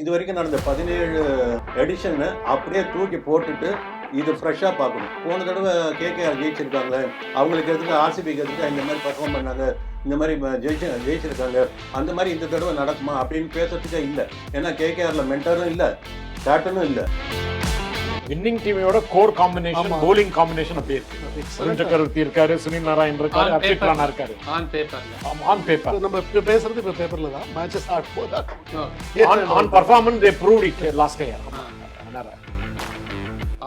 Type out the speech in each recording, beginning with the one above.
இது வரைக்கும் நடந்த 17 எடிஷனை அப்படியே தூக்கி போட்டுட்டு இது ஃப்ரெஷ்ஷாக பார்க்கணும். போன தடவை கேகேஆர் ஜெயிச்சிருக்காங்க, அவங்களுக்கு எதுக்கு ஆர்சிபிக்கு எதுக்கு இந்த மாதிரி பர்ஃபார்ம் பண்ணாங்க, இந்த மாதிரி ஜெயிச்சிருக்காங்க, அந்த மாதிரி இந்த தடவை நடக்குமா அப்படின்னு பேசுறதுக்கே இல்லை. ஏன்னா கேகேஆரில் மென்டரும் இல்லை, கேப்டனும் இல்லை. வின்னிங் டீமோட கோர் காம்பினேஷன், bowling காம்பினேஷன் அப்படியே இருக்கு. அருண் சக்கரவர்த்தி இருக்காரு, சுனில் நாராயண் இருக்காரு, அர்ஷித் ராணா இருக்காரு. ஆன் பேப்பர்ல ஆன் பேப்பர் நம்ம பேசுறது இப்ப பேப்பர்ல தான் மேட்சஸ் ஆட் போதா on performance they proved it last year.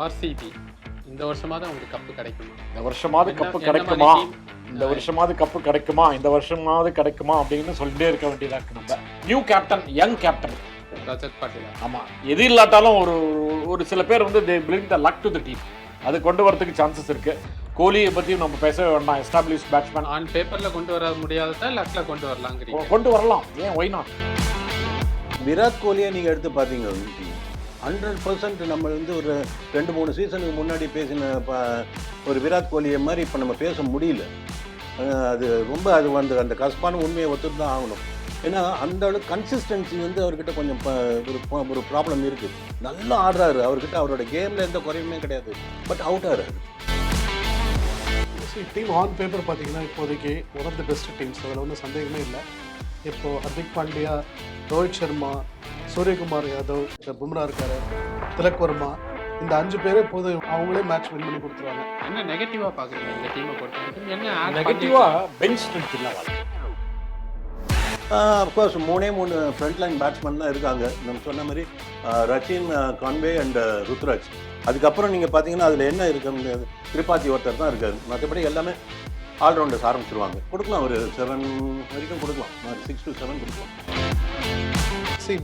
RCB இந்த வருஷமாவது உங்களுக்கு கப்பு கிடைக்குமா? இந்த வருஷமாவது கப்பு கிடைக்குமா, இந்த வருஷமாவது கப்பு கிடைக்குமா, இந்த வருஷமாவது கிடைக்குமா அப்படின்னு சொல்லிட்டே இருக்க வேண்டியதா இருக்கு. நம்ம new captain, young captain Rajat பாட்டிலா. ஆமா, எது இல்லாட்டாலும் ஒரு சில பேர் வந்து they bring the luck to the team. அது கொண்டு வரதுக்கு சான்சஸ் இருக்கு. கோலியை பத்தியும் நம்ம பேசவே வேண்டாம். Establish batsman. ஆன் பேப்பர்ல கொண்டு வர முடியாததா லக்ல கொண்டு வரலாங்கிறீங்க? கொண்டு வரலாம், ஏன் ஒய் நாட்? விராட் கோலியை நீங்கள் எடுத்து பார்த்தீங்க 100% நம்ம வந்து ஒரு 2-3 சீசனுக்கு முன்னாடி பேசின ஒரு விராட் கோலியை மாதிரி இப்போ நம்ம பேச முடியல. அது ரொம்ப அது வந்து அந்த கசப்பான உண்மையை ஒத்துட்டு தான் ஆகணும். ஏன்னா அந்த அளவுக்கு கன்சிஸ்டன்சி வந்து அவர்கிட்ட கொஞ்சம் ஒரு ப்ராப்ளம் இருக்குது. நல்லா ஆடுறாரு, அவர்கிட்ட அவரோட கேமில் எந்த குறையுமே கிடையாது, பட் அவுட் ஆகிறாரு. டீம் ஆன் பேப்பர் பார்த்தீங்கன்னா இப்போதைக்கு one of the best teams, அதில் ஒன்றும் சந்தேகமே இல்லை. இப்போது ஹர்திக் பாண்டியா, ரோஹித் சர்மா, சூரியகுமார் யாதவ், பும்ரா இருக்காரு, திலக் வர்மா, இந்த 5 பேரே போதும், அவங்களே மேட்ச் வின் பண்ணி கொடுத்துருவாங்க. என்ன நெகட்டிவா பாக்குறீங்க இந்த டீமை பொறுத்த வரைக்கும்? என்ன நெகட்டிவா பெஞ்ச் ஸ்ட்ரென்த் இல்லை. அஃப்கோர்ஸ் 3 ஃப்ரண்ட் லைன் பேட்ஸ்மேன் தான் இருக்காங்க. நம்ம சொன்ன மாதிரி ரச்சின், கான்வே அண்ட் ருத்ராஜ். அதுக்கப்புறம் நீங்கள் பார்த்தீங்கன்னா அதில் என்ன இருக்குன்னு திரிபாதி ஒருத்தர் தான் இருக்காரு. மற்றபடி எல்லாமே ஆல்ரவுண்டர்ஸ் ஆரம்பிச்சிருவாங்க. கொடுக்கலாம், ஒரு 7 வரைக்கும் கொடுக்கலாம், 6 to 7 கொடுக்கலாம்.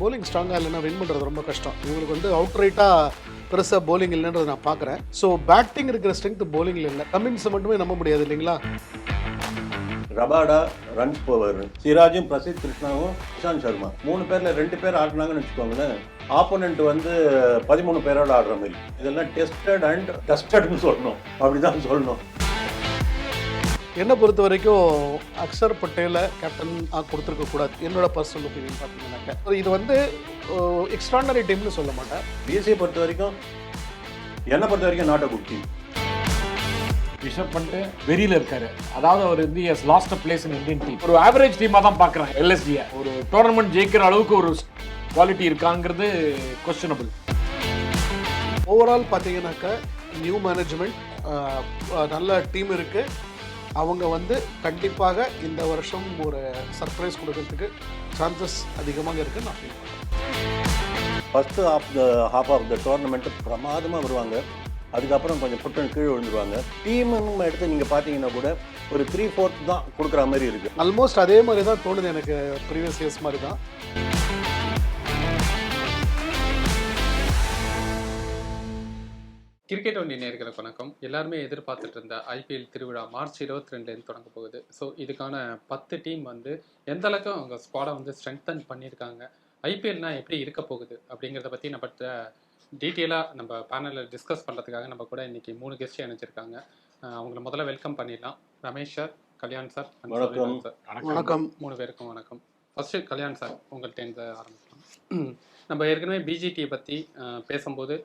போலிங் ஸ்ட்ராங்காக இல்லைன்னா வின் பண்ணுறது ரொம்ப கஷ்டம். இவங்களுக்கு வந்து அவுட் ரைட்டாக பெருசாக போலிங் இல்லைன்றதை நான் பார்க்குறேன். ஸோ பேட்டிங் இருக்கிற ஸ்ட்ரென்த் போலிங்கில் இல்லை. கமின்ஸை மட்டுமே நம்ப முடியாது இல்லைங்களா? ரபாடா ரன்ஸ் போவர், சிராஜும் பிரசித் கிருஷ்ணாவும் இஷாந்த் சர்மா 3 பேரில் 2 பேர் ஆடினாங்கன்னு வச்சுக்கோங்களேன். ஆப்போனண்ட் வந்து 13 பேரோட ஆடுற மாதிரி. இதெல்லாம் டெஸ்டட் அண்ட் டஸ்டட்னு சொல்லணும், அப்படிதான் சொல்லணும். என்னை பொறுத்த வரைக்கும் அக்ஷர் பட்டேலை கேப்டன் கொடுத்துருக்க கூடாது, என்னோட பர்சனல் ஒப்பீனியன் பார்த்தீங்கன்னாக்க. இது வந்து எக்ஸ்ட்ராடனரி டீம்னு சொல்ல மாட்டேன். பிஎஸ்சியை பொறுத்த வரைக்கும், என்னை பொறுத்த வரைக்கும் not a good team. Rishabh பண்ணிட்டு வெறியில் இருக்காரு. அதாவது அவர் வந்து has lost a place in Indian team. ஒரு ஆவரேஜ் டீமாக தான் பார்க்குறேன் எல்எஸ்டியை. ஒரு டோர்னமெண்ட் ஜெயிக்கிற அளவுக்கு ஒரு குவாலிட்டி இருக்காங்கிறது கொஸ்டினபிள். ஓவரால் பார்த்தீங்கன்னாக்கா நியூ மேனேஜ்மெண்ட், நல்ல டீம் இருக்குது. அவங்க வந்து கண்டிப்பாக இந்த வருஷம் ஒரு சர்ப்ரைஸ் கொடுக்கறதுக்கு சான்சஸ் அதிகமாக இருக்குன்னு நான் ஃபீல் பண்ணுறேன். First half of the tournament பிரமாதமாக வருவாங்க. அதுக்கப்புறம் கொஞ்சம் புட்டன் கீழே விழுந்துருவாங்க. டீமுன்னு எடுத்து நீங்கள் பார்த்தீங்கன்னா கூட ஒரு 3/4 தான் கொடுக்குற மாதிரி இருக்குது. ஆல்மோஸ்ட் அதே மாதிரி தான் தோணுது எனக்கு, ப்ரீவியஸ் இயர்ஸ் மாதிரி தான். கிரிக்கெட் ஒன்றிய நேயர்களுக்கு வணக்கம். எல்லாருமே எதிர்பார்த்துட்டு இருந்த ஐபிஎல் திருவிழா மார்ச் 22 தொடங்க போகுது. ஸோ இதுக்கான 10 டீம் வந்து எந்த அளவுக்கு அவங்க ஸ்குவாடை வந்து ஸ்ட்ரென்தன் பண்ணியிருக்காங்க, ஐபிஎல்னா எப்படி இருக்க போகுது அப்படிங்கிறத பற்றி நம்ம டீட்டெயிலாக நம்ம பேனலில் டிஸ்கஸ் பண்ணுறதுக்காக நம்ம கூட இன்னைக்கு 3 கெஸ்ட் இணைச்சிருக்காங்க. அவங்கள முதல்ல வெல்கம் பண்ணிடலாம். ரமேஷ் சார், கல்யாண் சார், வணக்கம் சார். வணக்கம். 3 பேருக்கும் வணக்கம். ஃபர்ஸ்ட் கல்யாண் சார், உங்கள்கிட்ட ஆரம்பிக்கலாம். நம்ம ஏற்கனவே பிஜிடியை பற்றி பேசும்போது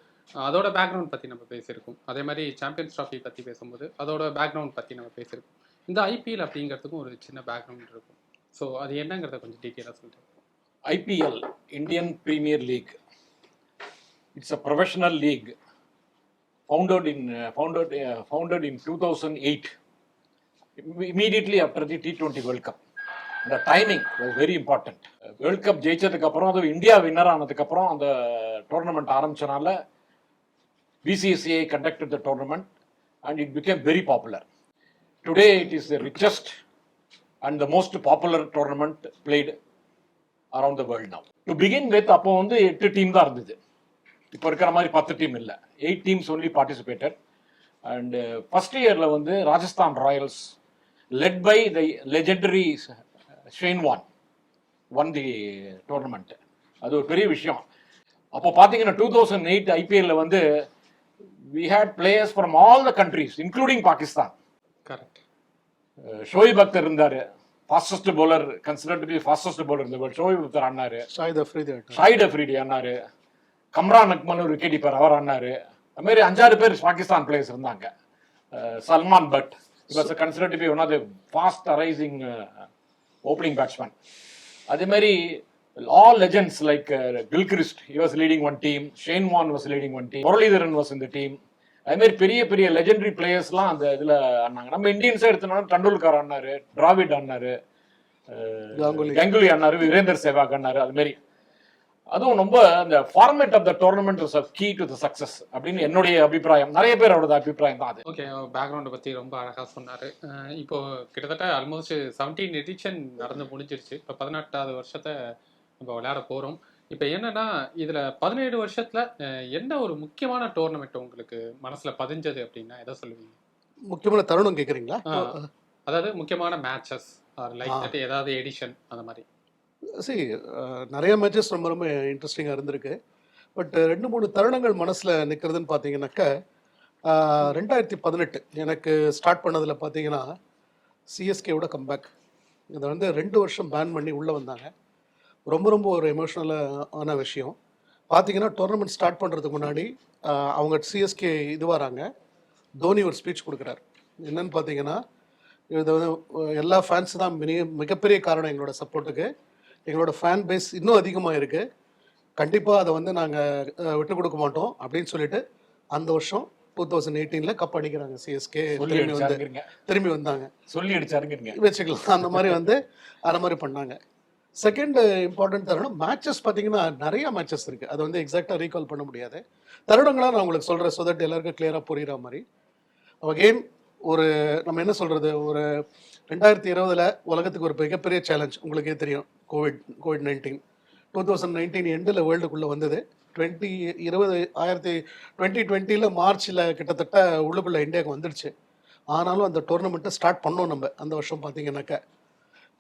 அதோட பேக்ரவுண்ட் பற்றி நம்ம பேசியிருக்கோம். அதே மாதிரி சாம்பியன்ஸ் ட்ராஃபி பற்றி பேசும்போது அதோட பேக்ரவுண்ட் பற்றி நம்ம பேசியிருக்கோம். இந்த ஐபிஎல் அப்படிங்கிறதுக்கும் ஒரு சின்ன பேக்ரவுண்ட் இருக்கும். ஸோ அது என்னங்கிறத கொஞ்சம் டீட்டெயிலாக சொல்லிட்டு. IPL, Indian premier league, it's a professional league founded in 2008, immediately after the T20 World Cup. The timing was very important. World Cup ஜெயிச்சதுக்கு அப்புறம், அது இந்தியா வின்னர் ஆனதுக்கு அப்புறம் அந்த tournament ஆரம்பிச்சனால BCCI conducted the tournament and it became very popular. Today it is the richest and the most popular tournament played around the world now. To begin with, அப்போ வந்து 8 team தான் இருந்தது. இப்போ இருக்கிற மாதிரி 10 டீம் இல்லை, 8 teams only participated. And first yearல வந்து Rajasthan Royals led by the legendary Shane Warne won the tournament. அது ஒரு பெரிய விஷயம். அப்போ பார்த்தீங்கன்னா 2008 ஐபிஎல்ல வந்து we had players from all the countries including Pakistan. Correct. Shoaib Akhtar இருந்தார், fastest bowler, considered to be fastest bowler in the world, Shoaib Akhtar ஆடினாரு, ஷாஹித் அஃப்ரிதி ஆடினார். ஷாஹித் அஃப்ரிடி ஆடினாரு, கம்ரான் அக்மல் ஒரு விக்கெட் கீப்பர் அவர் ஆடினாரு. அது மாதிரி 5-6 பேர் பாகிஸ்தான் பிளேயர்ஸ் இருந்தாங்க. Salman Butt was considered to be one of the fast arising opening batsman. அதே மாதிரி all legends like Gilchrist, he was leading one team, Shane Warne was leading one team, Muralidharan was in the team. அதே மாதிரி பெரிய பெரிய legendary பிளேயர்ஸ்லாம் அந்த இதில் ஆடினாங்க. நம்ம இந்தியன்ஸே எடுத்தோம்னா டண்டுல்கர் ஆடினாரு, டிராவிட் ஆடினாரு, கங்குலி ஆடினாரு, வீரேந்தர் சேவாக் ஆடினாரு. அது மாதிரி அதுவும் ரொம்ப அந்த format of the tournament is key to the success அப்படின்னு என்னுடைய அபிப்பிராயம். நிறைய பேரோட அபிப்பிராயம் தான் அது. ஓகே, பேக்ரவுண்டை பற்றி ரொம்ப அழகாக சொன்னார். இப்போ கிட்டத்தட்ட ஆல்மோஸ்ட் 17 எடிஷன் நடந்து முடிஞ்சிருச்சு. இப்போ 18வது வருஷத்தை நம்ம விளையாட போகிறோம். இப்போ என்னன்னா இதில் 17 வருஷத்தில் என்ன ஒரு முக்கியமான டோர்னமெண்ட் உங்களுக்கு மனசில் பதிஞ்சது அப்படின்னா எதை சொல்லுவீங்க? முக்கியமான தருணம் கேட்குறீங்களா? அதாவது முக்கியமான மேட்சஸ் லைக் தட் ஏதாவது எடிஷன் அந்த மாதிரி. சரி, நிறைய மேட்சஸ் ரொம்ப ரொம்ப இன்ட்ரெஸ்டிங்காக இருந்திருக்கு. பட் 2-3 தருணங்கள் மனசில் நிற்கிறதுன்னு பார்த்தீங்கன்னாக்கா 2018 எனக்கு ஸ்டார்ட் பண்ணதில் பார்த்தீங்கன்னா சிஎஸ்கேவோட கம்பேக். இதை வந்து 2 வருஷம் பேன் பண்ணி உள்ளே வந்தாங்க. ரொம்ப ரொம்ப ஒரு எமோஷ்னலான விஷயம். பார்த்தீங்கன்னா டோர்னமெண்ட் ஸ்டார்ட் பண்ணுறதுக்கு முன்னாடி அவங்க சிஎஸ்கே இது வராங்க, தோனி ஒரு ஸ்பீச் கொடுக்குறாரு. என்னன்னு பார்த்தீங்கன்னா, இது வந்து எல்லா ஃபேன்ஸ் தான் மிகப்பெரிய காரணம் எங்களோட சப்போர்ட்டுக்கு. எங்களோட ஃபேன் பேஸ் இன்னும் அதிகமாக இருக்குது, கண்டிப்பாக அதை வந்து நாங்கள் விட்டு கொடுக்க மாட்டோம் அப்படின்னு சொல்லிட்டு அந்த வருஷம் 2018 கப் அடிக்கிறாங்க சிஎஸ்கே. திரும்பி வந்தாங்க, சொல்லி அடிச்சாருங்க வச்சுக்கலாம். அந்த மாதிரி வந்து அந்த மாதிரி பண்ணாங்க. செகண்ட் இம்பார்ட்டன்ட் தருணம் மேட்சஸ் பார்த்தீங்கன்னா நிறைய மேட்சஸ் இருக்குது. அதை வந்து எக்ஸாக்டாக ரீகால் பண்ண முடியாது. தருணங்களாக நான் உங்களுக்கு சொல்கிறேன் ஸோ தட் எல்லாருக்கும் கிளியராக புரிகிற மாதிரி. அகெயின் ஒரு நம்ம என்ன சொல்கிறது, ஒரு 2020 உலகத்துக்கு ஒரு மிகப்பெரிய சேலஞ்ச் உங்களுக்கே தெரியும், கோவிட்-19. 2019 எண்டில் வேர்ல்டுக்குள்ளே வந்தது. 2020 மார்ச்சில் கிட்டத்தட்ட உள்ளுக்குள்ளே இந்தியாவுக்கு வந்துடுச்சு. ஆனாலும் அந்த டோர்னமெண்ட்டை ஸ்டார்ட் பண்ணோம் நம்ம அந்த வருஷம். பார்த்தீங்கன்னாக்கா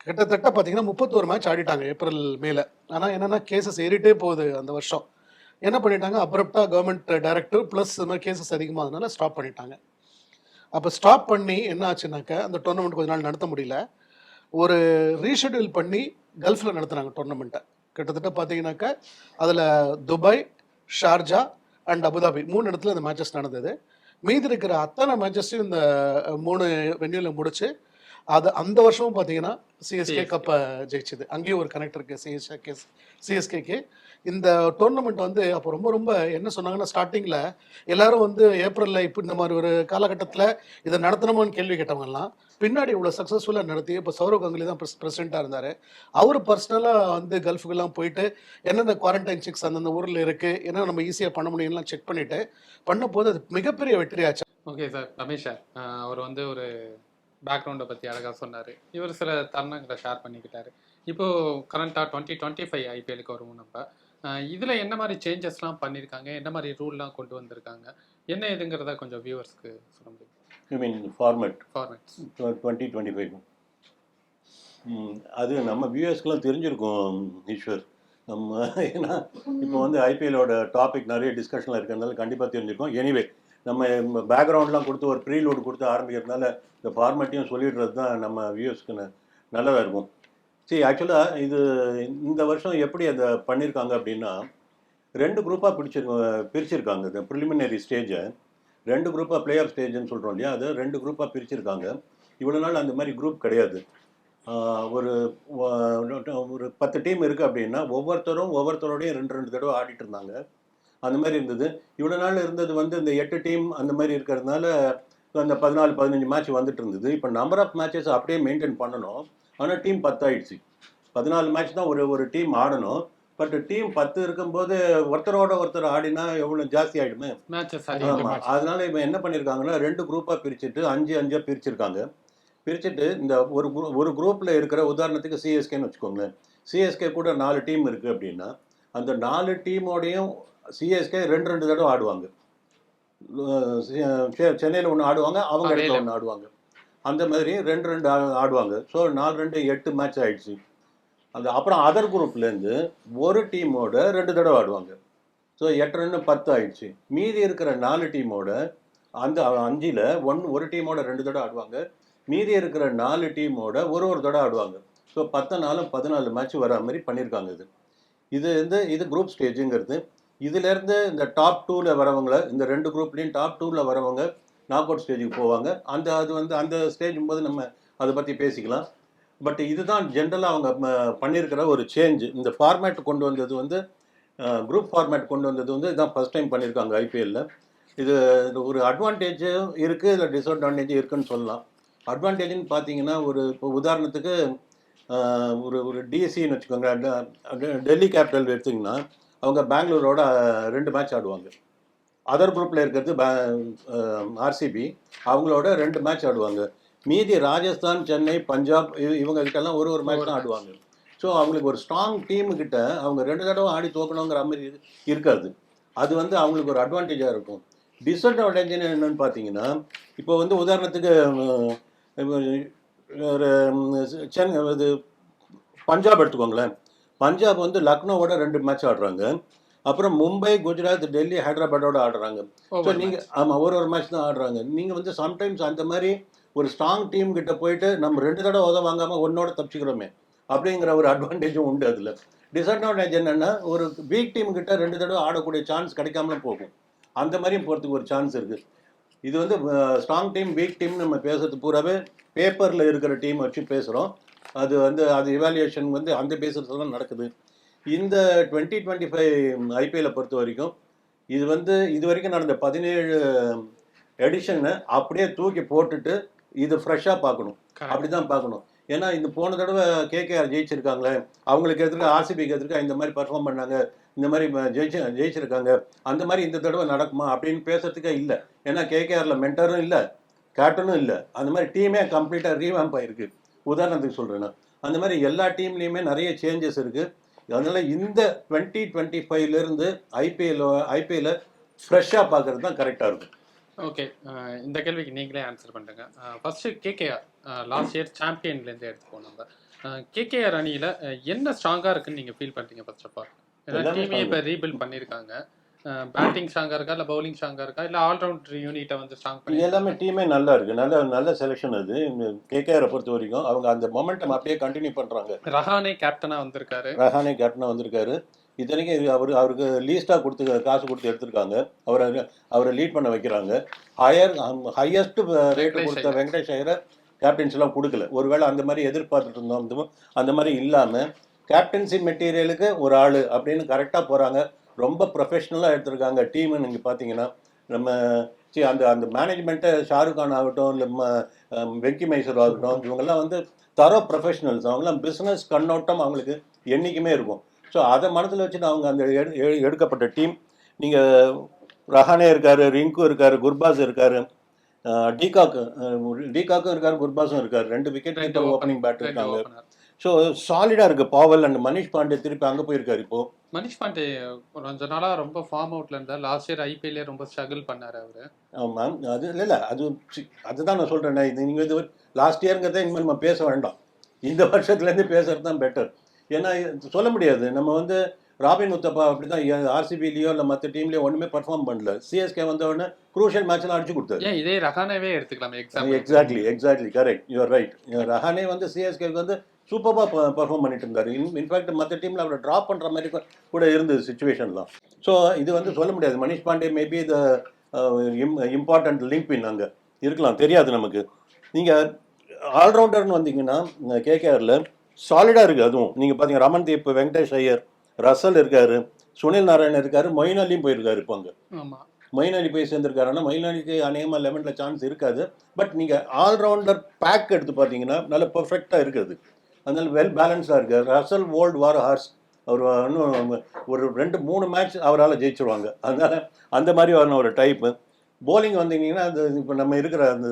கிட்டத்தட்ட பார்த்தீங்கன்னா 31 மேட்ச் ஆடிட்டாங்க ஏப்ரல் மேல. ஆனால் என்னென்னா கேசஸ் ஏறிட்டே போகுது அந்த வருஷம். என்ன பண்ணிட்டாங்க, அப்ரப்டாக கவர்மெண்ட் டைரக்டிவ் ப்ளஸ் இது மாதிரி கேசஸ் அதிகமாகதுனால ஸ்டாப் பண்ணிட்டாங்க. அப்போ ஸ்டாப் பண்ணி என்ன ஆச்சுனாக்கா அந்த டோர்னமெண்ட் கொஞ்ச நாள் நடத்த முடியல. ஒரு ரீஷெடியூல் பண்ணி கல்ஃபில் நடத்துனாங்க டோர்னமெண்ட்டை. கிட்டத்தட்ட பார்த்தீங்கன்னாக்கா அதில் துபாய், ஷார்ஜா அண்ட் அபுதாபி 3 இடத்துல இந்த மேட்சஸ் நடந்தது. மீதி இருக்கிற அத்தனை மேட்சஸையும் இந்த 3 வென்யூவில் முடிச்சு அது அந்த வருஷமும் பார்த்தீங்கன்னா சிஎஸ்கே கப்பை ஜெயிச்சது. அங்கேயும் ஒரு கனெக்ட் இருக்குது சிஎஸ்கேக்கு. இந்த டோர்னமெண்ட் வந்து அப்போ ரொம்ப ரொம்ப என்ன சொன்னாங்கன்னா, ஸ்டார்டிங்கில் எல்லாரும் வந்து ஏப்ரலில் இப்போ இந்த மாதிரி ஒரு காலகட்டத்தில் இதை நடத்தணுமான்னு கேள்வி கேட்டவங்கலாம் பின்னாடி இவ்வளோ சக்ஸஸ்ஃபுல்லாக நடத்தி இப்போ சௌரவ் கங்குலி தான் பிரசிடெண்ட்டாக இருந்தார். அவர் பர்சனலாக வந்து கல்ஃபுக்கெல்லாம் போயிட்டு என்னென்ன குவாரண்டைன் செக்ஸ் அந்தந்த ஊரில் இருக்குது, என்ன நம்ம ஈஸியாக பண்ண முடியும்லாம் செக் பண்ணிவிட்டு பண்ண போது அது மிகப்பெரிய வெற்றியாச்சு. ஓகே சார், ரமேஷ் சார் அவர் வந்து ஒரு பேக்ரவுண்டை பற்றி அழகாக சொன்னார். இவர் சில தருணங்களை ஷேர் பண்ணிக்கிட்டாரு. இப்போது கரண்ட்டாக 2025 ஐபிஎலுக்கு வருவோம். நம்ம இதில் என்ன மாதிரி சேஞ்சஸ்லாம் பண்ணியிருக்காங்க, என்ன மாதிரி ரூல்லாம் கொண்டு வந்திருக்காங்க, என்ன இதுங்கிறத கொஞ்சம் வியூவர்ஸ்க்கு சொல்ல முடியும்? You mean formats 2025? அது நம்ம வியூவர்ஸ்க்கெலாம் தெரிஞ்சிருக்கும் ஈஸ்வர். நம்ம ஏன்னா இப்போ வந்து ஐபிஎலோட டாபிக் நிறைய டிஸ்கஷனில் இருக்கிறதுனால கண்டிப்பாக தெரிஞ்சிருக்கோம். எனிவே நம்ம பேக்ரவுண்ட்லாம் கொடுத்து ஒரு ப்ரீலோடு கொடுத்து ஆரம்பிக்கிறதுனால இந்த ஃபார்மேட்டையும் சொல்லிடுறது தான் நம்ம வியூவர்ஸ்க்கு நல்லதாக இருக்கும். சரி, ஆக்சுவலாக இது இந்த வருஷம் எப்படி அதை பண்ணியிருக்காங்க அப்படின்னா, 2 குரூப்பாக பிரிச்சிருக்காங்க. இந்த ப்ரிலிமினரி ஸ்டேஜை 2 குரூப்பாக பிளே ஆஃப் ஸ்டேஜ்னு சொல்கிறோம் இல்லையா, அதை 2 குரூப்பாக பிரிச்சிருக்காங்க. இவ்வளோ நாள் அந்த மாதிரி குரூப் கிடையாது. ஒரு 10 டீம் இருக்குது அப்படின்னா ஒவ்வொருத்தரோடையும் 2 தடவை ஆடிட்டு இருந்தாங்க. அந்த மாதிரி இருந்தது. இவ்வளோ நாள் இருந்தது வந்து இந்த 8 டீம் அந்த மாதிரி இருக்கிறதுனால அந்த 14-15 மேட்ச் வந்துட்டு இருந்தது. இப்போ நம்பர் ஆஃப் மேட்சஸ் அப்படியே மெயின்டைன் பண்ணணும். ஆனால் டீம் 10 ஆயிடுச்சு. 14 மேட்ச் தான் ஒரு டீம் ஆடணும். பட் டீம் 10 இருக்கும்போது ஒருத்தரோட ஒருத்தர் ஆடினா எவ்வளோ ஜாஸ்தி ஆகிடுமே மேட்சஸ். அதனால இவன் என்ன பண்ணியிருக்காங்கன்னா 2 குரூப்பாக பிரிச்சுட்டு 5-5 பிரிச்சிருக்காங்க. பிரிச்சுட்டு இந்த ஒரு குரூப்பில் இருக்கிற உதாரணத்துக்கு சிஎஸ்கேன்னு வச்சுக்கோங்களேன். சிஎஸ்கே கூட 4 டீம் இருக்குது அப்படின்னா அந்த 4 டீமோடையும் சிஎஸ்கே 2 தடவை ஆடுவாங்க. சென்னையில் ஒன்று ஆடுவாங்க, அவங்க இடத்துல ஒன்று ஆடுவாங்க. அந்த மாதிரி 2 ஆடுவாங்க. ஸோ 4-2 8 மேட்ச் ஆகிடுச்சு. அப்புறம் அதர் குரூப்லேருந்து ஒரு டீமோட 2 தடவை ஆடுவாங்க. ஸோ 8-2 10 ஆயிடுச்சு. மீதி இருக்கிற 4 டீமோட அந்த 5ல் ஒரு டீமோட 2 தடவை ஆடுவாங்க. மீதி இருக்கிற 4 டீமோட ஒரு தடவை ஆடுவாங்க. ஸோ 10 நாளும் 14 மேட்ச் வர மாதிரி பண்ணியிருக்காங்க. இது குரூப் ஸ்டேஜுங்கிறது. இதுலேருந்து இந்த டாப் 2ல வரவங்கள, இந்த 2 குரூப்லேயும் டாப் 2ல வரவங்க நாக் அவுட் ஸ்டேஜுக்கு போவாங்க. அந்த ஸ்டேஜும் போது நம்ம அதை பற்றி பேசிக்கலாம். பட் இதுதான் ஜென்ரலாக அவங்க பண்ணியிருக்கிற ஒரு சேஞ்ச். இந்த ஃபார்மேட் கொண்டு வந்தது குரூப் ஃபார்மேட் கொண்டு வந்தது இதான் ஃபர்ஸ்ட் டைம் பண்ணியிருக்காங்க ஐபிஎல்ல. இது ஒரு அட்வான்டேஜும் இருக்குது, இதில் டிஸ்அட்வான்டேஜும் இருக்குன்னு சொல்லலாம். அட்வான்டேஜ்னு பார்த்தீங்கன்னா, இப்போ உதாரணத்துக்கு ஒரு டிஎஸ்சின்னு வச்சுக்கோங்க, டெல்லி கேபிட்டல் எடுத்திங்கன்னா அவங்க பெங்களூரோட 2 மேட்ச் ஆடுவாங்க. அதர் குரூப்பில் இருக்கிறது ஆர்சிபி, அவங்களோட 2 மேட்ச் ஆடுவாங்க. மீதி ராஜஸ்தான், சென்னை, பஞ்சாப் இவங்க கிட்டலாம் ஒரு மேட்ச் தான் ஆடுவாங்க. ஸோ அவங்களுக்கு ஒரு ஸ்ட்ராங் டீமுக்கிட்ட அவங்க 2 தடவை ஆடி தோக்கணுங்கிற மாதிரி இருக்காது. அது அவங்களுக்கு ஒரு அட்வான்டேஜாக இருக்கும். டிஸ்அட்வான்டேஜ் என்னன்னு பார்த்தீங்கன்னா, இப்போ உதாரணத்துக்கு ஒரு இது பஞ்சாப் எடுத்துக்கோங்களேன். பஞ்சாப் லக்னோவோட 2 மேட்ச் ஆடுறாங்க. அப்புறம் மும்பை, குஜராத், டெல்லி, ஹைதராபாத்தோட ஆடுறாங்க. ஸோ நீங்கள் ஆமாம் ஒரு மேட்ச் தான் ஆடுறாங்க. நீங்கள் சம்டைம்ஸ் அந்த மாதிரி ஒரு ஸ்ட்ராங் டீம் கிட்ட போயிட்டு நம்ம 2 தடவை வாங்காமல் ஒன்னோட தப்பிச்சுக்கிறோமே அப்படிங்கிற ஒரு அட்வான்டேஜும் உண்டு. அதில் டிஸ்அட்வான்டேஜ் என்னென்னா, ஒரு வீக் டீம் கிட்ட 2 தடவை ஆடக்கூடிய சான்ஸ் கிடைக்காமலும் போகும். அந்த மாதிரியும் போகிறதுக்கு ஒரு சான்ஸ் இருக்குது. இது ஸ்ட்ராங் டீம், வீக் டீம் நம்ம பேசுறது பூராவே பேப்பரில் இருக்கிற டீம் வச்சு பேசுகிறோம். அது இவாலுவேஷன் அந்த பேசுறது தான் நடக்குது. இந்த 2025 ஐபிஎல்லை பொறுத்த வரைக்கும் இது வரைக்கும் நடந்த 17 எடிஷனை அப்படியே தூக்கி போட்டுட்டு இது ஃப்ரெஷ்ஷாக பார்க்கணும். அப்படி தான் பார்க்கணும். ஏன்னா இந்த போன தடவை கேகேஆர் ஜெயிச்சிருக்காங்களே, அவங்களுக்கு எதிர்க்க ஆர்சிபிக்கு எதிர்க்க இந்த மாதிரி பர்ஃபார்ம் பண்ணாங்க, இந்த மாதிரி ஜெயிச்சிருக்காங்க, அந்த மாதிரி இந்த தடவை நடக்குமா அப்படின்னு பேசுறதுக்கே இல்லை. ஏன்னா கேகேஆரில் மென்டரும் இல்லை, கேப்டனும் இல்லை. அந்த மாதிரி டீமே கம்ப்ளீட்டாக ரீவாம்ப் ஆயிருக்கு. உதாரணத்துக்கு சொல்கிறேன்னா, அந்த மாதிரி எல்லா டீம்லேயுமே நிறைய சேஞ்சஸ் இருக்குது. அதனால் இந்த 2025லேருந்து ஐபிஎல்லை ஃப்ரெஷ்ஷாக பார்க்குறது தான் கரெக்டாக இருக்கும். ஓகே, இந்த கேள்விக்கு நீங்களே ஆன்சர் பண்ணுங்க. ஃபர்ஸ்ட்டு கேகேஆர் லாஸ்ட் இயர் சாம்பியன்லேருந்து எடுத்துப்போம். நம்ம கேகேஆர் அணியில் என்ன ஸ்ட்ராங்காக இருக்குன்னு நீங்கள் ஃபீல் பண்ணுறீங்க? ஃபர்ஸ்ட் ஆஃப் ஆல், ஏன்னா டீமே இப்போ ரீபில்ட் பண்ணியிருக்காங்க. பேட்டிங் ஸ்ட்ராங்காக இருக்கா, இல்லை பவுலிங் ஸ்ட்ராங்காக இருக்கா, இல்லை ஆல்ரவுண்டர் யூனிட்டை ஸ்ட்ராங் பண்ணி? எல்லாமே டீமே நல்லா இருக்குது. நல்ல செலெக்ஷன். அது கேகேஆரை பொறுத்த வரைக்கும் அவங்க அந்த மொமெண்டம் அப்படியே கண்டினியூ பண்ணுறாங்க. ரஹானே கேப்டனாக வந்திருக்காரு. இத்தனைக்கும் அவருக்கு லீஸ்டாக காசு கொடுத்து எடுத்திருக்காங்க. அவரை லீட் பண்ண வைக்கிறாங்க. ஹையஸ்ட் ரேட்டு கொடுத்த வெங்கடேஷ் ஐயரை கேப்டன்சிலாம் கொடுக்கல. ஒருவேளை அந்த மாதிரி எதிர்பார்த்துட்டு இருந்தோம். அந்த மாதிரி இல்லாமல் கேப்டன்சி மெட்டீரியலுக்கு ஒரு ஆள் அப்படின்னு கரெக்டாக போகிறாங்க. ரொம்ப ப்ரொஃபஷ்னலாக எடுத்திருக்காங்க டீமு. நீங்கள் பார்த்தீங்கன்னா நம்ம அந்த மேனேஜ்மெண்ட்டை ஷாருக் கான் ஆகட்டும், இல்லை வெங்கி மைசூர் ஆகட்டும், இவங்கெல்லாம் தரோ ப்ரொஃபஷனல்ஸ். அவங்களாம் பிஸ்னஸ் கண்ணோட்டம் அவங்களுக்கு என்றைக்குமே இருக்கும். ஸோ அதை மனசில் வச்சுட்டு அவங்க அந்த எடுக்கப்பட்ட டீம். நீங்கள் ரஹானே இருக்கார், ரிங்கு இருக்கார், குர்பாஸ் இருக்கார், டீகாக்கும் இருக்கார், குர்பாஸும் இருக்கார். 2 விக்கெட் ஓப்பனிங் பேட் இருக்காங்க. ஸோ சாலிடாக இருக்குது. பாவல் அண்ட் மனிஷ் பாண்டே திருப்பி அங்கே போயிருக்காரு. இப்போது மனிஷ் பாண்டே கொஞ்ச நாளாக ரொம்ப ஃபார்ம் அவுட்ல இருந்தார். லாஸ்ட் இயர் ஐபிஎல்லே ரொம்ப ஸ்ட்ரகிள் பண்ணார் அவர். ஆமாம், அது இல்லை, அதுதான் நான் சொல்கிறேன். நீங்கள் லாஸ்ட் இயருங்கிறத இனிமேல் நம்ம பேச வேண்டாம். இந்த வருஷத்துலேருந்து பேசுகிறது தான் பெட்டர். ஏன்னா சொல்ல முடியாது. நம்ம ராபின் உத்தப்பா அப்படி தான் ஆர்சிபிலையோ இல்லை மற்ற டீம்லேயோ ஒன்றுமே பர்ஃபார்ம் பண்ணல. சிஎஸ்கே உடனே குரூஷியல் மேட்ச்லாம் அடிச்சு கொடுத்தாரு. இதே ரஹானேவே எடுத்துக்கலாம். Exactly correct, you're right. Rahane சிஎஸ்கேக்கு சூப்பராக பர்ஃபார்ம் பண்ணிட்டு இருந்தார். இன்ஃபேக்ட் மற்ற டீமில் அவரை ட்ராப் பண்ணுற மாதிரி கூட இருந்தது சுச்சுவேஷன்லாம். ஸோ இது சொல்ல முடியாது. Manish Pandey maybe the important link பின் அங்கே இருக்கலாம், தெரியாது நமக்கு. நீங்கள் ஆல்ரவுண்டர்னு வந்தீங்கன்னா கேகேஆரில் சாலிடாக இருக்குது. அதுவும் நீங்கள் பார்த்தீங்க, ரமன்தீப், வெங்கடேஷ் ஐயர், ரசல் இருக்கார், சுனில் நாராயணன் இருக்கார், மொயின் அலியும் போயிருக்காரு. இப்போ அங்கே மொயின் அலி போய் சேர்ந்துருக்காரு. ஆனால் மொயின் அலிக்கு அநேகமாக 11ல் சான்ஸ் இருக்காது. பட் நீங்கள் ஆல்ரவுண்டர் பேக் எடுத்து பார்த்தீங்கன்னா நல்ல பர்ஃபெக்டாக இருக்குது. அதனால வெல் பேலன்ஸாக இருக்கார். ரசல் ஓல்ட் வார் ஹார்ஸ். அவர் இன்னும் ஒரு 2-3 மேட்ச் அவரால் ஜெயிச்சிருவாங்க. அதனால் அந்த மாதிரி வரணும் ஒரு டைப்பு. போலிங் வந்தீங்கன்னா இப்போ நம்ம இருக்கிற அந்த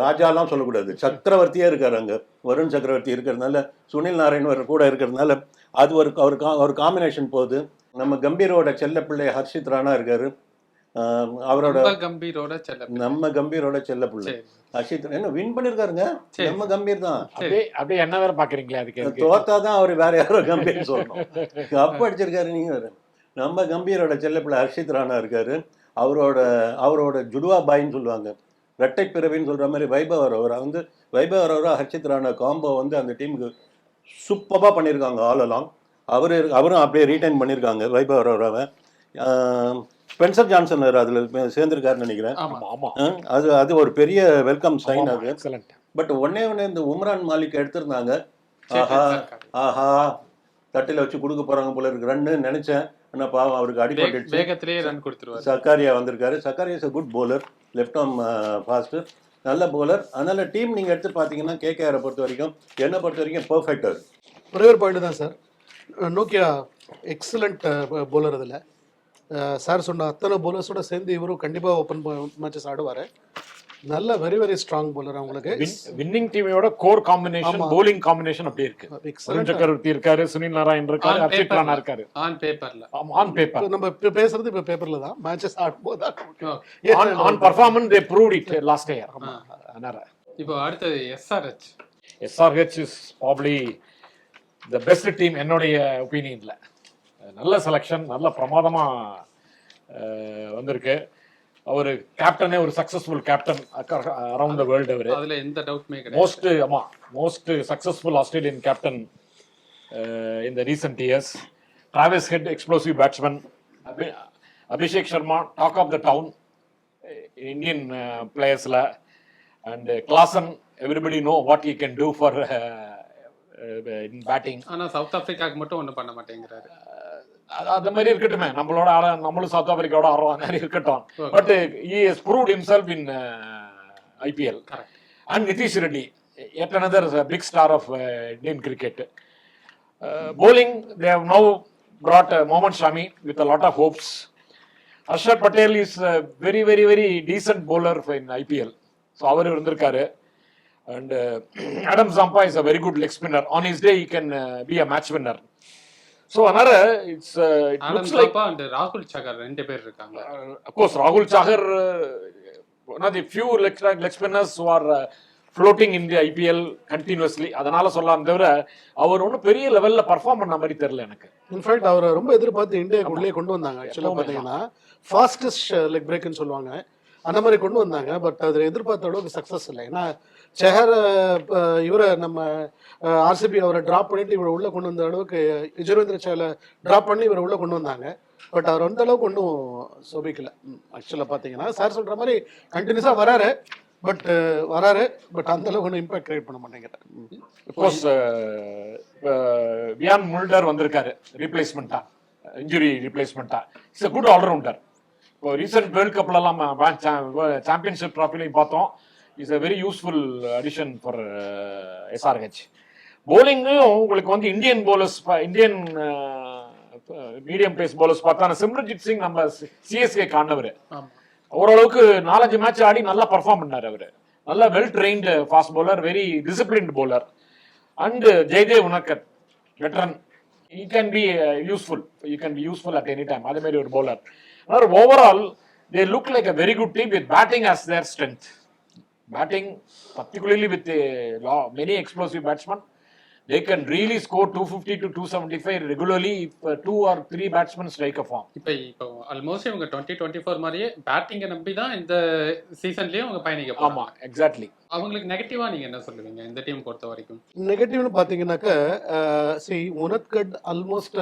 ராஜாலாம் சொல்லக்கூடாது, சக்கரவர்த்தியாக இருக்கார் அங்கே. வருண் சக்கரவர்த்தி இருக்கிறதுனால, சுனில் நாராயண் கூட இருக்கிறதுனால அது ஒரு காம்பினேஷன் போகுது. நம்ம கம்பீரோட செல்ல பிள்ளை ஹர்ஷித் ராணா இருக்காரு. நம்ம கம்பீரோட செல்ல பிள்ளை ஹர்ஷித் என்ன வின் பண்ணிருக்காருங்க. நம்ம கம்பீர் தான். அப்படியே என்ன வேற பாக்குறீங்களா? அதுக்கு தோத்தாதான் அவர் வேற யாரோ கம்பீர் சொல்லணும். கப் அடிச்சிருக்காரு. நீங்க நம்ம கம்பீரோட செல்ல பிள்ளை ஹர்ஷித் ராணா இருக்காரு. அவரோட ஜுடுவா பாயின்னு சொல்லுவாங்க. ரெட்டை பிறவின்னு சொல்கிற மாதிரி வைபவ் அரோரா வைபவ் அரோரா ஹர்ஷித் ராணா காம்போ அந்த டீமுக்கு சூப்பராக பண்ணியிருக்காங்க ஆல் அலாங். அவரும் அப்படியே ரீடைன் பண்ணியிருக்காங்க வைபவ் அரோராவை. ஸ்பென்சர் ஜான்சன் அதில் சேர்ந்திருக்காருன்னு நினைக்கிறேன். அது ஒரு பெரிய வெல்கம் சைன் அது. பட் ஒன்னே இந்த உம்ரான் மாலிக் எடுத்திருந்தாங்க. ஆஹா தட்டில் வச்சு கொடுக்க போறாங்க போல இருக்கு ரன்னு நினைச்சேன். ஆனால் பாவம் அவருக்கு அடிபட்டு சக்காரியா வந்திருக்காரு. Sakariya is a good bowler, left arm fast, நல்ல bowler. அதனால டீம் நீங்க எடுத்து பார்த்தீங்கன்னா கேகேஆரை பொறுத்த வரைக்கும் என்னை பொறுத்த வரைக்கும் பெர்ஃபெக்டாக இருக்கு. ஒரே ஒரு பாயிண்ட் தான் சார், நோக்கியா எக்ஸலண்ட் bowler. அதில் சார் சொன்ன அத்தனை bowlers-ஓட சேர்ந்து இவரும் கண்டிப்பாக ஓப்பன் மேட்சஸ் ஆடுவார். நல்ல வெரி வெரி ஸ்ட்ராங் bowler. அவங்களுக்கு வின்னிங் டீமோட கோர் காம்பினேஷன் bowling காம்பினேஷன் அப்படியே இருக்கு. வருண் சக்கரவர்த்தி இருக்காரு, சுனில் நாராயண் இருக்காரு, ஹர்ஷித் ராணா இருக்காரு. ஆன் பேப்பர்ல நம்ம பேசுறது இப்ப பேப்பர்ல தான், மேட்சஸ் ஆடும்போது on performance they proved it last year. இப்போ அடுத்து SRH is probably the best team என்னுடைய ஒபினியன்ல. நல்ல செலக்ஷன், நல்ல பிரமாதமா வந்திருக்கு. அவர் கேப்டனே ஒரு successful captain around the world. அவர் அதுல எந்த டவுட்மே கிடையாது. Most successful Australian captain in the recent years. Travis Head explosive batsman. Abhishek Sharma talk of the town Indian பிளேயர்ஸ்ல. And Klaasen everybody know what he can do for in batting. ஆனா south ஆப்பிரிக்காக்கு மட்டும் ஒன்றும் பண்ண மாட்டேங்கிறாரு. அந்த மாதிரி இருக்கட்டுமே, நம்மளும் சவுத் ஆப்பிரிக்காவோட ஆடுற மாதிரி இருக்கட்டும். But he has proved himself in IPL. And Nitish Reddy, yet another big star of Indian cricket. Bowling, they have now brought Mohammad Shami with a lot of hopes. Harshad Patel is a very very very decent bowler in IPL. So அவர் இருந்திருக்காரு. And Adam Zampa is a very good leg spinner. On his day he can be a match winner. So another, it looks like ராகுல் சகர் ரெண்டு பேர் இருக்காங்க. Of course, Rahul Chahar, one of the few leg spinners who are floating in the IPL continuously. அதனால சொல்லலாம் தவிர அவர் ஒன்றும் பெரிய லெவல்ல பர்ஃபார்ம் பண்ண மாதிரி தெரியல எனக்கு. இன்ஃபேக்ட் அவர் ரொம்ப எதிர்பார்த்து இந்தியாக்குள்ளே கொண்டு வந்தாங்க. ஆக்சுவலாக பார்த்தீங்கன்னா ஃபாஸ்டஸ்ட் லெக் பிரேக்னு சொல்லுவாங்க, அந்த மாதிரி கொண்டு வந்தாங்க. பட் அதில் எதிர்பார்த்த அளவுக்கு சக்ஸஸ் இல்லை. ஏன்னா செஹர் இவரை நம்ம ஆர்சிபி அவரை ட்ராப் பண்ணிட்டு இவரை உள்ளே கொண்டு வந்த அளவுக்கு யுஜவேந்திர சஹலை ட்ராப் பண்ணி இவரை உள்ளே கொண்டு வந்தாங்க. பட் அவர் அந்த அளவுக்கு ஒன்றும் சோபிக்கல. ஆக்சுவலாக பார்த்தீங்கன்னா சார் சொல்கிற மாதிரி கண்டினியூஸாக வராரு, பட் அந்த அளவுக்கு ஒன்றும் இம்பாக்ட் கிரியேட் பண்ண மாட்டேங்கிறார். அஃப்கோர்ஸ் வியான் முல்டர் வந்திருக்காரு ரீப்ளேஸ்மெண்ட்டா, இன்ஜுரி ரீப்ளேஸ்மெண்ட்டா. It's a good allrounder. இப்போ ரீசெண்ட் வேர்ல்ட் கப்லலாம் சாம்பியன்ஷிப் ட்ராஃபிலையும் பார்த்தோம். Is a very useful addition for SRH. bowling-ம் உங்களுக்கு Indian bowlers, Indian medium pace bowlers பார்த்தா சிம்ரன்ஜித் சிங் நம்ம சிஎஸ்கே காண்டவர். ஓரளவுக்கு 4-5 மேட்ச் ஆடி நல்லா பர்ஃபார்ம் பண்ணார். அவர் நல்ல well trained fast bowler, very disciplined bowler. And Jaydev Unadkat veteran, he can be useful at any time. அதே மாதிரி ஒரு bowler. Overall they look like a very good team with batting as their strength. Batting, particularly with many explosive batsmen, they can really score 250 to 275 regularly if 2 or 3 batsmen strike a form. இப்போ almost இவங்க 2024 மாதிரியே பேட்டிங்கை நம்பி தான் இந்த சீசன்லயே அவங்க பயணிக்க போறாங்க. ஆமா, எக்ஸாக்ட்லி. அவங்களுக்கு நெகட்டிவா நீங்க என்ன சொல்லுவீங்க இந்த டீம் பொறுத்த வரைக்கும்? நெகட்டிவ்னு பார்த்தீங்கன்னாக்க உனத்கட் ஆல்மோஸ்ட்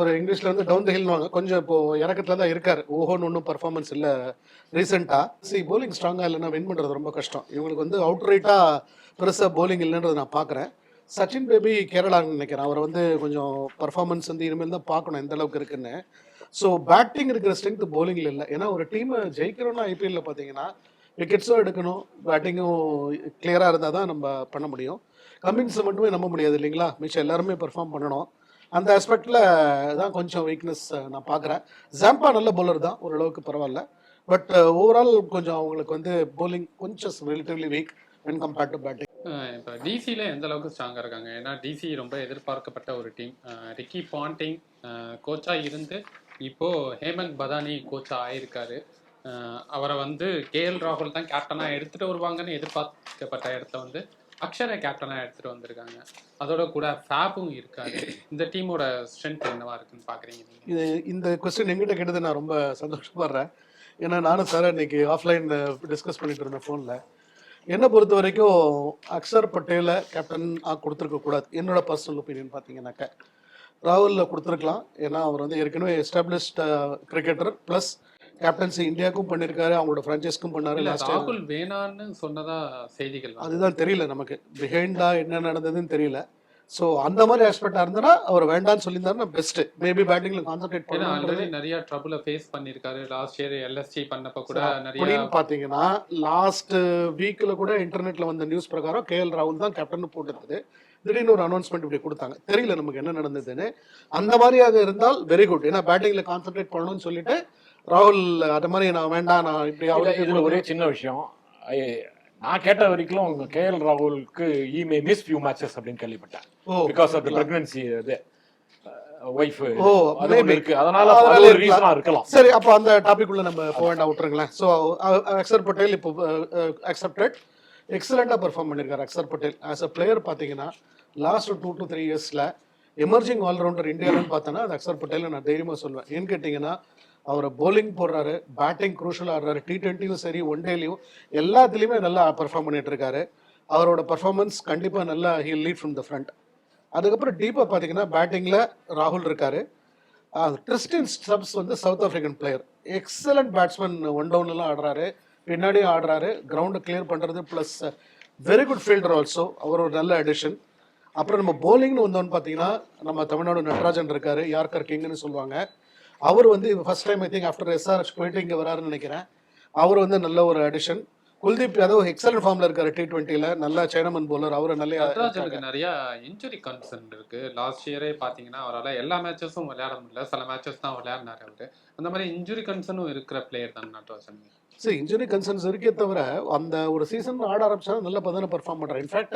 ஒரு இங்கிலீஷ்ல டவுன் த ஹில்னுவாங்க, கொஞ்சம் இப்போ இறக்கத்துல தான் இருக்காரு. ஓஹோன்னு ஒன்றும் பர்ஃபார்மன்ஸ் இல்லை ரீசெண்டாக. போலிங் ஸ்ட்ராங்காக இல்லைன்னா வின் பண்ணுறது ரொம்ப கஷ்டம். இவங்களுக்கு அவுட் ரைட்டாக பெருசாக போலிங் இல்லைன்றதை நான் பார்க்குறேன். சச்சின் பேபி கேரளான்னு நினைக்கிறேன். அவர் கொஞ்சம் பர்ஃபார்மன்ஸ் இனிமேல் தான் பார்க்கணும் எந்த அளவுக்கு இருக்குன்னு. ஸோ பேட்டிங் இருக்கிற ஸ்ட்ரென்த் போலிங்கில் இல்லை. ஏன்னா ஒரு டீமை ஜெயிக்கணும்னா ஐபிஎல்ல பார்த்தீங்கன்னா விக்கெட்ஸும் எடுக்கணும், பேட்டிங்கும் கிளியராக இருந்தால் தான் நம்ம பண்ண முடியும். கமின்ஸை மட்டுமே நம்ப முடியாது இல்லைங்களா, மிச்சம் எல்லாருமே பெர்ஃபார்ம் பண்ணணும். அந்த ஆஸ்பெக்டில் தான் கொஞ்சம் வீக்னஸ் நான் பார்க்குறேன். ஜாம்பா நல்ல பவுலர் தான், ஓரளவுக்கு பரவாயில்ல. பட் ஓவரால் கொஞ்சம் அவங்களுக்கு போலிங் கொஞ்சம் relatively week when compared to batting. இப்போ டிசியில் எந்த அளவுக்கு ஸ்ட்ராங்காக இருக்காங்க? ஏன்னா டிசி ரொம்ப எதிர்பார்க்கப்பட்ட ஒரு டீம். ரிக்கி பாண்டிங் கோச்சாக இருந்து இப்போது ஹேமந்த் பதானி கோச்சாக ஆயிருக்காரு. அவரை கேஎல் ராகுல் தான் கேப்டனாக எடுத்துகிட்டு வருவாங்கன்னு எதிர்பார்க்கப்பட்ட இடத்த அக்ஷரை கேப்டனாக எடுத்துகிட்டு வந்திருக்காங்க. அதோட கூட ஃபேபும் இருக்காரு. இந்த டீமோட ஸ்ட்ரென்த் என்னவா இருக்குன்னு பார்க்குறீங்க? இந்த கொஸ்டின் எங்கிட்ட கேட்டது நான் ரொம்ப சந்தோஷப்படுறேன். ஏன்னா நானும் சார் இன்னைக்கு ஆஃப்லைன் டிஸ்கஸ் பண்ணிட்டு இருந்தேன் ஃபோனில். என்னை பொறுத்த வரைக்கும் அக்ஷர் பட்டேலை கேப்டன் கொடுத்துருக்க கூடாது. என்னோட பர்சனல் ஒப்பீனியன் பார்த்தீங்கன்னாக்க ராகுலில் கொடுத்துருக்கலாம். ஏன்னா அவர் வந்து ஏற்கனவே எஸ்டாப்ளிஷ்ட் கிரிக்கெட்டர் ப்ளஸ் கேப்டன்சி இந்தியாவுக்கும் பண்ணியிருக்காரு, அவங்களோட ஃப்ரான்ச்சைஸ்க்கும் பண்ணாரு. லாஸ்ட் ராகுல் வேணான்னு சொன்னதா செய்திகள் வந்து. அதுதான் தெரியல நமக்கு, பிஹைண்டா என்ன நடந்ததுன்னு தெரியல. ஸோ அந்த மாதிரி ஆஸ்பெக்டாக இருந்தனா அவர் வேண்டான்னு சொல்லியிருந்தாருன்னா பெஸ்ட்டு. மேபி பேட்டிங்கில் கான்சன்ட்ரேட் ஏன்னா பண்ணி ஆல்ரெடி நிறைய ட்ரபுளை ஃபேஸ் பண்ணியிருக்காரு. லாஸ்ட் இயர் எல்எஸ்டி பண்ணப்ப கூட நிறைய அப்படின்னு பார்த்தீங்கன்னா லாஸ்ட் வீக்கில் கூட இன்டர்நெட்டில் வந்த நியூஸ் பிரகாரம் கேஎல் ராகுல் தான் கேப்டன் போட்டிருந்தது. திடீர்னு ஒரு அனௌன்ஸ்மெண்ட் இப்படி கொடுத்தாங்க. தெரியல நமக்கு என்ன நடந்ததுன்னு. அந்த மாதிரியாக இருந்தால் வெரி குட். ஏன்னா பேட்டிங்கில் கான்சன்ட்ரேட் பண்ணணும்னு சொல்லிட்டு ராகுல் அது மாதிரி நான் வேண்டாம், நான் இப்படி இதுல ஒரே சின்ன விஷயம், நான் கேட்ட வரைக்கும் கேஎல் ராகுலுக்கு he may miss few matches அப்படின்னு கேள்விப்பட்டேன். Because of the pregnancy wife இருக்கு, அதனால ஒரு ரீசனா இருக்கலாம். சரி, அப்போ அந்த டாபிக் உள்ள நம்ம போக வேண்டாம், விட்டுருங்களேன். ஸோ அக்ஷர் பட்டேல் இப்போ அக்செப்டட் எக்ஸலண்டாக பெர்ஃபார்ம் பண்ணியிருக்காரு. Akshar Patel as a player பார்த்தீங்கன்னா லாஸ்ட் 2 to 3 இயர்ஸில் எமர்ஜிங் ஆல்ரவுண்டர் இந்தியாவில்னு பார்த்தோன்னா அது அக்ஷர் பட்டேல் நான் தைரியமாக சொல்லுவேன். ஏன்னு கேட்டிங்கன்னா அவர் பவுலிங் போடுறாரு, பேட்டிங் குரூஷலாக ஆடுறாரு, T20யும் சரி ஒன்டேலையும் எல்லாத்துலேயுமே நல்லா பெர்ஃபார்ம் பண்ணிட்டு இருக்காரு. அவரோட பர்ஃபார்மன்ஸ் கண்டிப்பாக நல்லா he'll lead from the front. அதுக்கப்புறம் டீப்பாக பார்த்தீங்கன்னா பேட்டிங்கில் ராகுல் இருக்காரு. கிறிஸ்டின் ஸ்டப்ஸ் வந்து South African player, excellent batsman. One டவுன்லாம் ஆடுறாரு, பின்னாடியும் ஆடுறாரு, கிரவுண்டை கிளியர் பண்ணுறது plus very good fielder also. அவர் ஒரு நல்ல அடிஷன். அப்புறம் நம்ம பவுலிங்னு வந்தோன்னு பார்த்தீங்கன்னா நம்ம தமிழ்நாடு நட்ராஜன் இருக்காரு, யார்கர் கிங்னு சொல்லுவாங்க. அவர் வந்து first time I think after SRH போயிட்டு இங்கே வராருன்னு நினைக்கிறேன். அவர் வந்து நல்ல ஒரு அடிஷன். குல்தீப் யாதவ் எக்ஸலன்ட் ஃபார்ம்ல இருக்காரு T20ல, நல்ல சைனாமன் பவுலர். அவரு நல்ல நட்ராஜனுக்கு நிறைய இன்ஜுரி கன்சர்ன் இருக்கு. லாஸ்ட் இயரே பாத்தீங்கன்னா அவரால் எல்லா மேட்சஸும் விளையாட முடியல, சில மேட்சஸ் தான் விளையாடினாரு அவரு. அந்த மாதிரி இன்ஜுரி கன்சர்னும் இருக்கிற பிளேயர் தான் நட்ராஜன். சரி, இன்ஜுரி கன்சர்ன்ஸ் இருக்கே தவிர அந்த ஒரு சீசன் ஆட ஆரம்பிச்சா நல்ல பதன பெர்ஃபார்ம் பண்றாரு. இன்ஃபேக்ட்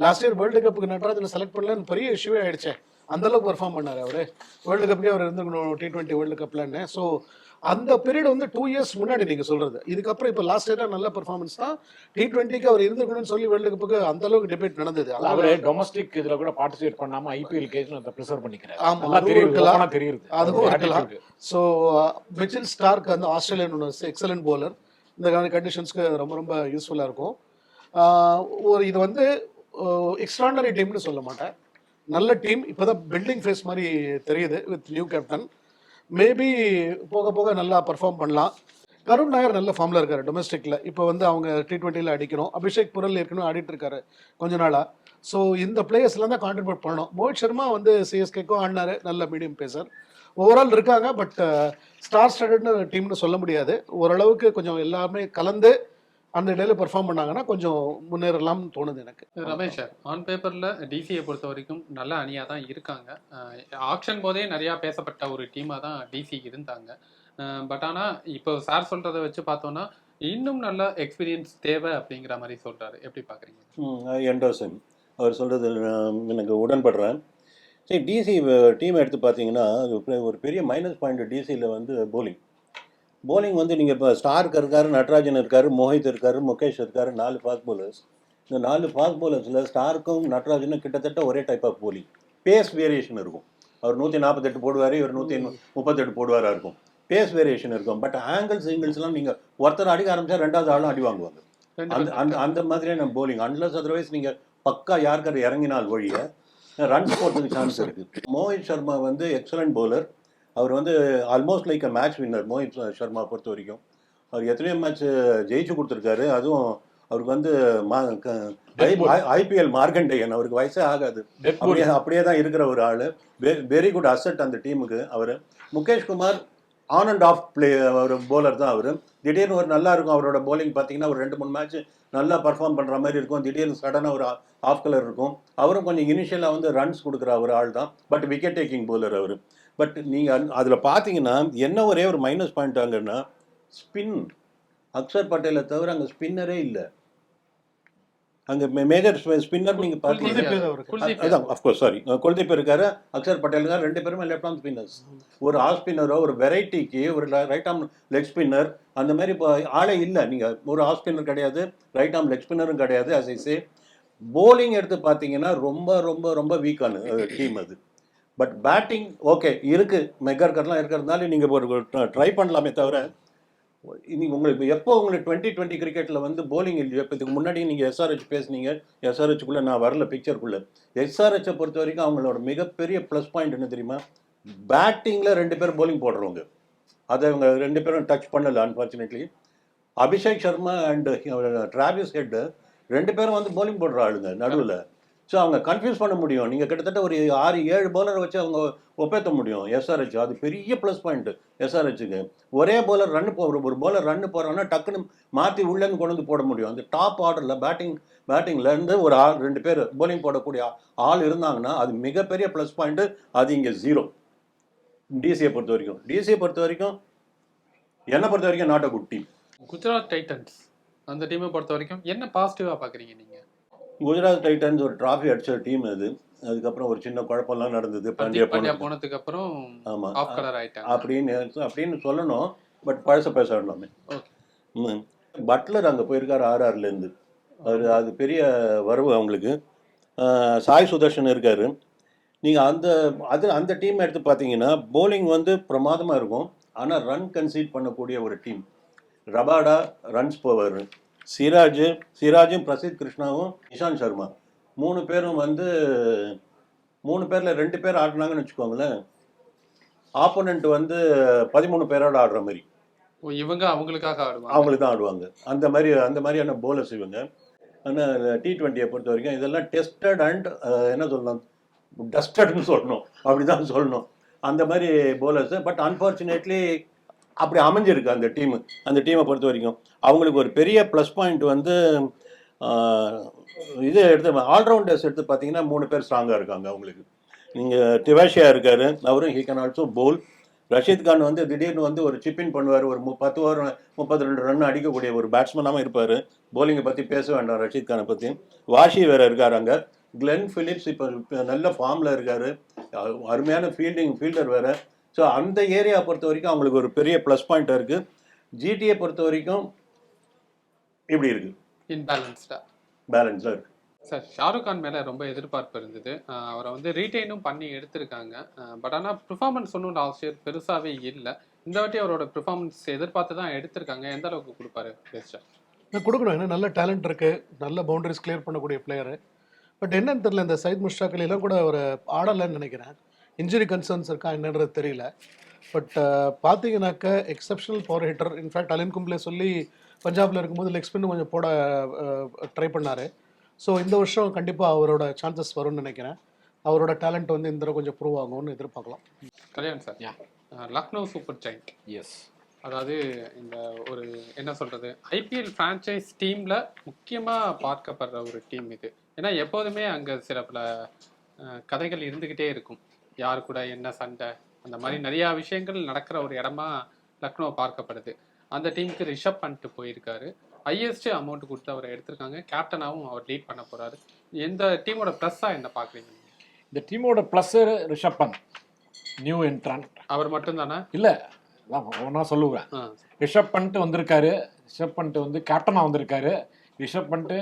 லாஸ்ட் இயர் வேர்ல்டு கப்புக்கு நட்ராஜனை செலக்ட் பண்ணலன்னு பெரிய இஷ்யூவே ஆயிடுச்சு. அந்த அளவுக்கு பெர்ஃபார்ம் பண்ணாரு அவரு. வேர்ல்டு கப்புக்கே அவர் இருந்துக்கணும் T20 வேர்ல்டு கப்லன்னு. ஸோ அந்த பீரியட் வந்து 2 years முன்னாடி நீங்க சொல்றது. இதுக்கப்புறம் இப்போ லாஸ்ட் இயரா நல்ல பெர்ஃபார்மன்ஸ் தான். T20க்கு அவர் இருந்துக்கணும்னு சொல்லி வேர்ல்டு கப்புக்கு அந்த அளவுக்கு டிபேட் நடந்தது. அவரு டொமஸ்டிக் இதுல கூட பார்ட்டிசிபேட் பண்ணாம ஐபிஎல் கேஸ்ல அதை ப்ரிசர்வ் பண்ணிக்கிறாரு. ஆமா, அதுவும் இருக்கலாம். தெரியுது, அதுவும் இருக்கலாம். ஸோ மிச்சல் ஸ்டார்க் அந்த ஆஸ்திரேலியன் எக்ஸலன்ட் பவுலர். இந்த கண்டிஷன்ஸ்க்கு ரொம்ப ரொம்ப யூஸ்ஃபுல்லாக இருக்கும். ஒரு இது வந்து எக்ஸ்ட்ராடனரி டீம்னு சொல்ல மாட்டேன், நல்ல டீம். இப்போ தான் பில்டிங் ஃபேஸ் மாதிரி தெரியுது வித் நியூ கேப்டன். மேபி போக போக நல்லா பர்ஃபார்ம் பண்ணலாம். கருண் நாயர் நல்ல ஃபார்மில் இருக்காரு டொமஸ்டிக்கில். இப்போ வந்து அவங்க T20ல அடிக்கணும். அபிஷேக் புரல் ஏற்கனவே ஆடிட்டு இருக்காரு கொஞ்ச நாளாக. ஸோ இந்த பிளேயர்ஸ்லாம் தான் கான்ட்ரிபியூட் பண்ணணும். மோஹித் சர்மா வந்து சிஎஸ்கேக்கும் ஆடினாரு, நல்ல மீடியம் பேசர். ஓவரால் இருக்காங்க, பட் ஸ்டார் ஸ்டடட்னு டீம்னு சொல்ல முடியாது. ஓரளவுக்கு கொஞ்சம் எல்லாமே கலந்து அந்த இடையில பெர்ஃபார்ம் பண்ணாங்கன்னா கொஞ்சம் முன்னேறலாம்னு தோணுது எனக்கு. ரமேஷ் சார், ஆன் பேப்பரில் டிசியை பொறுத்த வரைக்கும் நல்ல அணியாக தான் இருக்காங்க. ஆக்ஷன் போதே நிறையா பேசப்பட்ட ஒரு டீமாக தான் டிசி இருந்தாங்க. பட் ஆனால் இப்போ சார் சொல்கிறத வச்சு பார்த்தோன்னா இன்னும் நல்ல எக்ஸ்பீரியன்ஸ் தேவை அப்படிங்கிற மாதிரி சொல்கிறாரு. எப்படி பார்க்குறீங்க? எண்டர்சன் அவர் சொல்கிறது எனக்கு உடன்படுறேன். சரி, டிசி டீம் எடுத்து பார்த்தீங்கன்னா ஒரு பெரிய மைனஸ் பாயிண்ட் டிசியில் வந்து போலிங் வந்து நீங்கள் இப்போ ஸ்டார்க் இருக்கார், நட்ராஜன் இருக்கார், மோஹித் இருக்கார், முகேஷ் இருக்கார், 4 ஃபாஸ்ட் பவுலர்ஸ். இந்த 4 ஃபாஸ்ட் பவுலர்ஸில் ஸ்டார்க்கும் நட்ராஜனும் கிட்டத்தட்ட ஒரே type of bowling. Pace variation இருக்கும். அவர் 148 போடுவார், இவர் 138 போடுவாராக இருக்கும். பேஸ் வேரியேஷன் இருக்கும். பட் ஆங்கிள் சிங்கிள்ஸ்லாம் நீங்கள் ஒருத்தர் அடிக்க ஆரம்பித்தா ரெண்டாவது ஆளும் அடி வாங்குவாங்க. அந்த மாதிரியான போலிங். அன்லஸ் அதர்வைஸ் நீங்கள் பக்கா யார்கர் இறங்கினால் ஒழிய ரன்ஸ் போடுறதுக்கு சான்ஸ் இருக்குது. மோஹித் சர்மா வந்து எக்ஸலண்ட் பவுலர். அவர் வந்து almost like a match winner. Mohit Sharma பொறுத்த வரைக்கும் அவர் எத்தனையோ மேட்ச் ஜெயிச்சு கொடுத்துருக்காரு. அதுவும் அவருக்கு வந்து ஐபிஎல் மார்க்கண்டேயன், அவருக்கு வயசே ஆகாது, அப்படியே தான் இருக்கிற ஒரு ஆள். வெரி குட் அசெட் அந்த டீமுக்கு அவர். Mukesh Kumar on and off play ஒரு பவுலர் தான் அவர். திடீர்னு ஒரு நல்லா இருக்கும் அவரோட பவுலிங். பார்த்தீங்கன்னா ஒரு 2-3 மேட்ச் நல்லா பர்ஃபார்ம் பண்ணுற மாதிரி இருக்கும். திடீர்னு சடனாக ஒரு ஆஃப் கலர் இருக்கும். அவரும் கொஞ்சம் இனிஷியலாக வந்து ரன்ஸ் கொடுக்குற ஒரு ஆள் தான். பட் விக்கெட் டேக்கிங் பவுலர் அவர். பட் நீங்கள் அதில் பார்த்தீங்கன்னா என்ன ஒரே ஒரு மைனஸ் பாயிண்ட் ஆங்கன்னா ஸ்பின். அக்ஷர் பட்டேலை தவிர அங்கே ஸ்பின்னரே இல்லை. அங்கே மேஜர் ஸ்பின்னர் நீங்கள் பார்த்தீங்கன்னா அதான் அஃப்கோர்ஸ் சாரி குல்தீப் இருக்காரு, அக்ஷர் பட்டேல் இருக்காரு, 2 பேருமே லெஃப்ட் ஆர்ம் ஸ்பின்னர்ஸ். ஒரு ஆஃப் ஸ்பின்னரோ ஒரு வெரைட்டிக்கு ஒரு ரைட் ஆர்ம் லெக் ஸ்பின்னர் அந்த மாதிரி இப்போ ஆளே இல்லை. நீங்கள் ஒரு ஆஃப் ஸ்பின்னர் கிடையாது, ரைட் ஆர்ம் லெக் ஸ்பின்னரும் கிடையாது. as I say, போலிங் எடுத்து பார்த்தீங்கன்னா ரொம்ப ரொம்ப ரொம்ப வீக்கான டீம் அது. பட் பேட்டிங் ஓகே இருக்குது, மெக்கார்கர்லாம் இருக்கிறதுனால நீங்கள் ஒரு ட்ரை பண்ணலாமே தவிர நீங்கள் உங்களுக்கு எப்போ உங்களுக்கு 2020 கிரிக்கெட்டில் வந்து போலிங் இல்லையோ, இப்போ இதுக்கு முன்னாடி நீங்கள் எஸ்ஆர்ஹெச் பேசுனீங்க, எஸ்ஆர்ஹெச்சுக்குள்ளே நான் வரல பிக்சருக்குள்ளே. எஸ்ஆர்ஹெச்சை பொறுத்த வரைக்கும் அவங்களோட மிகப்பெரிய ப்ளஸ் பாயிண்ட் என்ன தெரியுமா? பேட்டிங்கில் 2 பேர் போலிங் போடுறவங்க, அதை அவங்க 2 பேரும் டச் பண்ணலை unfortunately. Abhishek Sharma and Travis head 2 பேரும் வந்து போலிங் போடுற ஆளுங்க நடுவில். ஸோ அவங்க கன்ஃபியூஸ் பண்ண முடியும். நீங்கள் கிட்டத்தட்ட ஒரு 6-7 பவுலரை வச்சு அவங்க ஒப்பேற்ற முடியும் எஸ்ஆர்ஹெச். அது பெரிய ப்ளஸ் பாயிண்ட் எஸ்ஆர்ஹெச்சுக்கு. ஒரே பவுலர் ரன்னு ஒரு பவுலர் ரன்னு போகிறாங்கன்னா டக்குன்னு மாற்றி உள்ளேருந்து கொண்டு வந்து போட முடியும். அந்த டாப் ஆர்டரில் பேட்டிங்லேருந்து ஒரு 2 பேர் போலிங் போடக்கூடிய ஆள் இருந்தாங்கன்னா அது மிகப்பெரிய ப்ளஸ் பாயிண்ட்டு. அது இங்கே 0 டிசியை பொறுத்த வரைக்கும். என்னை பொறுத்த வரைக்கும் not a good team. Gujarat Titans அந்த டீமை பொறுத்த வரைக்கும் என்ன பாசிட்டிவாக பார்க்குறீங்க நீங்கள்? குஜராத் டைட்டன்ஸ் ஒரு டிராஃபி அடிச்ச டீம் அது. அதுக்கப்புறம் ஒரு சின்ன குழப்பம்லாம் நடந்தது பாண்டியா போனதுக்கு அப்புறம். ஆமாம், ஆஃப் கலர் ஆயிட்டாங்க அப்படின்னு சொல்லணும். பட் பழச பேச வேண்டாமே. பட்லர் அங்கே போயிருக்காரு ஆர்ஆர்லேருந்து. அது பெரிய வரவு அவங்களுக்கு. சாய் சுதர்ஷன் இருக்காரு. நீங்கள் அந்த டீம் எடுத்து பார்த்தீங்கன்னா போலிங் வந்து பிரமாதமாக இருக்கும். ஆனால் ரன் கன்சீட் பண்ணக்கூடிய ஒரு டீம். ரபாடா ரன்ஸ் போவார். சிராஜும் பிரசித் கிருஷ்ணாவும் இஷாந்த் சர்மா 3 பேரும் வந்து 3 பேரில் 2 பேர் ஆடினாங்கன்னு வச்சுக்கோங்களேன். ஆப்போனண்ட் வந்து 13 பேரோட ஆடுற மாதிரி. இவங்க அவங்களுக்கு தான் ஆடுவாங்க. அந்த மாதிரியான போலர்ஸ் இவங்க. ஆனால் T20 பொறுத்த வரைக்கும் இதெல்லாம் டெஸ்டட் அண்ட் என்ன சொல்லணும், டஸ்டட்னு சொல்லணும், அப்படிதான் சொல்லணும். அந்த மாதிரி போலர்ஸ். பட் அன்ஃபார்ச்சுனேட்லி அப்படி அமைஞ்சிருக்கு அந்த டீமை பொறுத்த வரைக்கும். அவங்களுக்கு ஒரு பெரிய ப்ளஸ் பாயிண்ட் வந்து இது ஆல்ரவுண்டர்ஸ் எடுத்து பார்த்தீங்கன்னா 3 பேர் ஸ்ட்ராங்காக இருக்காங்க அவங்களுக்கு. நீங்கள் டிவாஷியா இருக்கார், அவரும் ஹீ கேன் ஆல்சோ போல். ரஷீத் கான் வந்து திடீர்னு வந்து ஒரு சிப்பின் பண்ணுவார். ஒரு 10 ஓவர் 32 ரன் அடிக்கக்கூடிய ஒரு பேட்ஸ்மேனாகவும் இருப்பார். போலிங்கை பற்றி பேச வேண்டாம் ரஷீத் கானை பற்றி. வாஷி வேறு இருக்கார் அங்கே. கிளென் பிலிப்ஸ் இப்போ நல்ல ஃபார்மில் இருக்கார். அருமையான ஃபீல்டர் வேறு. ஸோ அந்த ஏரியா பொறுத்த வரைக்கும் அவங்களுக்கு ஒரு பெரிய ப்ளஸ் பாயிண்ட்டாக இருக்குது. ஜிடிஏ பொறுத்த வரைக்கும் இப்படி இருக்குது, பேலன்ஸ்டாக இருக்குது. சார், ஷாருக் கான் மேலே ரொம்ப எதிர்பார்ப்பு இருந்தது. அவரை வந்து ரீட்டைனும் பண்ணி எடுத்திருக்காங்க. பட் ஆனால் ப்ரிஃபார்மன்ஸ் ஒன்றும் ஆசிரியர் பெருசாகவே இல்லை. இந்த வாட்டி அவரோட ப்ரிஃபார்மன்ஸ் எதிர்பார்த்து தான் எடுத்திருக்காங்க. எந்த அளவுக்கு கொடுப்பாரு பெஸ்ட்டாக? கொடுக்கணும். ஏன்னா நல்ல டேலண்ட் இருக்குது, நல்ல பவுண்டரிஸ் கிளியர் பண்ணக்கூடிய பிளேயரு. பட் என்னன்னு தெரியல, இந்த சயித் முஷ்டாக் அலிலாம் கூட ஒரு ஆடலைன்னு நினைக்கிறேன். இன்ஜுரி கன்சர்ன்ஸ் இருக்கா என்னன்றது தெரியல. பட் பார்த்தீங்கன்னாக்க எக்ஸப்ஷனல் பவர் ஹிட்டர். இன்ஃபேக்ட் அலின் கும்ப்ளே சொல்லி பஞ்சாபில் இருக்கும்போது லெக் ஸ்பின்னு கொஞ்சம் போட ட்ரை பண்ணார். ஸோ இந்த வருஷம் கண்டிப்பாக அவரோட சான்சஸ் வரும்னு நினைக்கிறேன். அவரோட டேலண்ட் வந்து இந்த தடவை கொஞ்சம் ப்ரூவ் ஆகும்னு எதிர்பார்க்கலாம். Kalyan sir, Lucknow super giant. Yes, அதாவது இந்த ஒரு என்ன சொல்கிறது, ஐபிஎல் ஃப்ரான்ச்சைஸ் டீமில் முக்கியமாக பார்க்கப்படுற ஒரு டீம் இது. ஏன்னா எப்போதுமே அங்கே சில பல கதைகள் இருந்துக்கிட்டே இருக்கும். யாரு கூட என்ன சண்டை, அந்த மாதிரி நிறையா விஷயங்கள் நடக்கிற ஒரு இடமா லக்னோ பார்க்கப்படுது. அந்த டீமுக்கு ரிஷப் பண்ணிட்டு போயிருக்காரு. ஹையஸ்ட் அமௌண்ட் கொடுத்து அவரை எடுத்திருக்காங்க. கேப்டனாகவும் அவர் லீட் பண்ண போகிறாரு. எந்த டீமோட ப்ளஸ்ஸாக என்ன பார்க்குறீங்க? இந்த டீமோட plus Rishabh Pant, new entrant. அவர் மட்டும் தானே? இல்லை, ஒன்றா சொல்லுவேன். ரிஷப் பண்ட் வந்திருக்காரு. ரிஷப் பண்ட் வந்து கேப்டனாக வந்திருக்காரு. ரிஷப் பண்ட்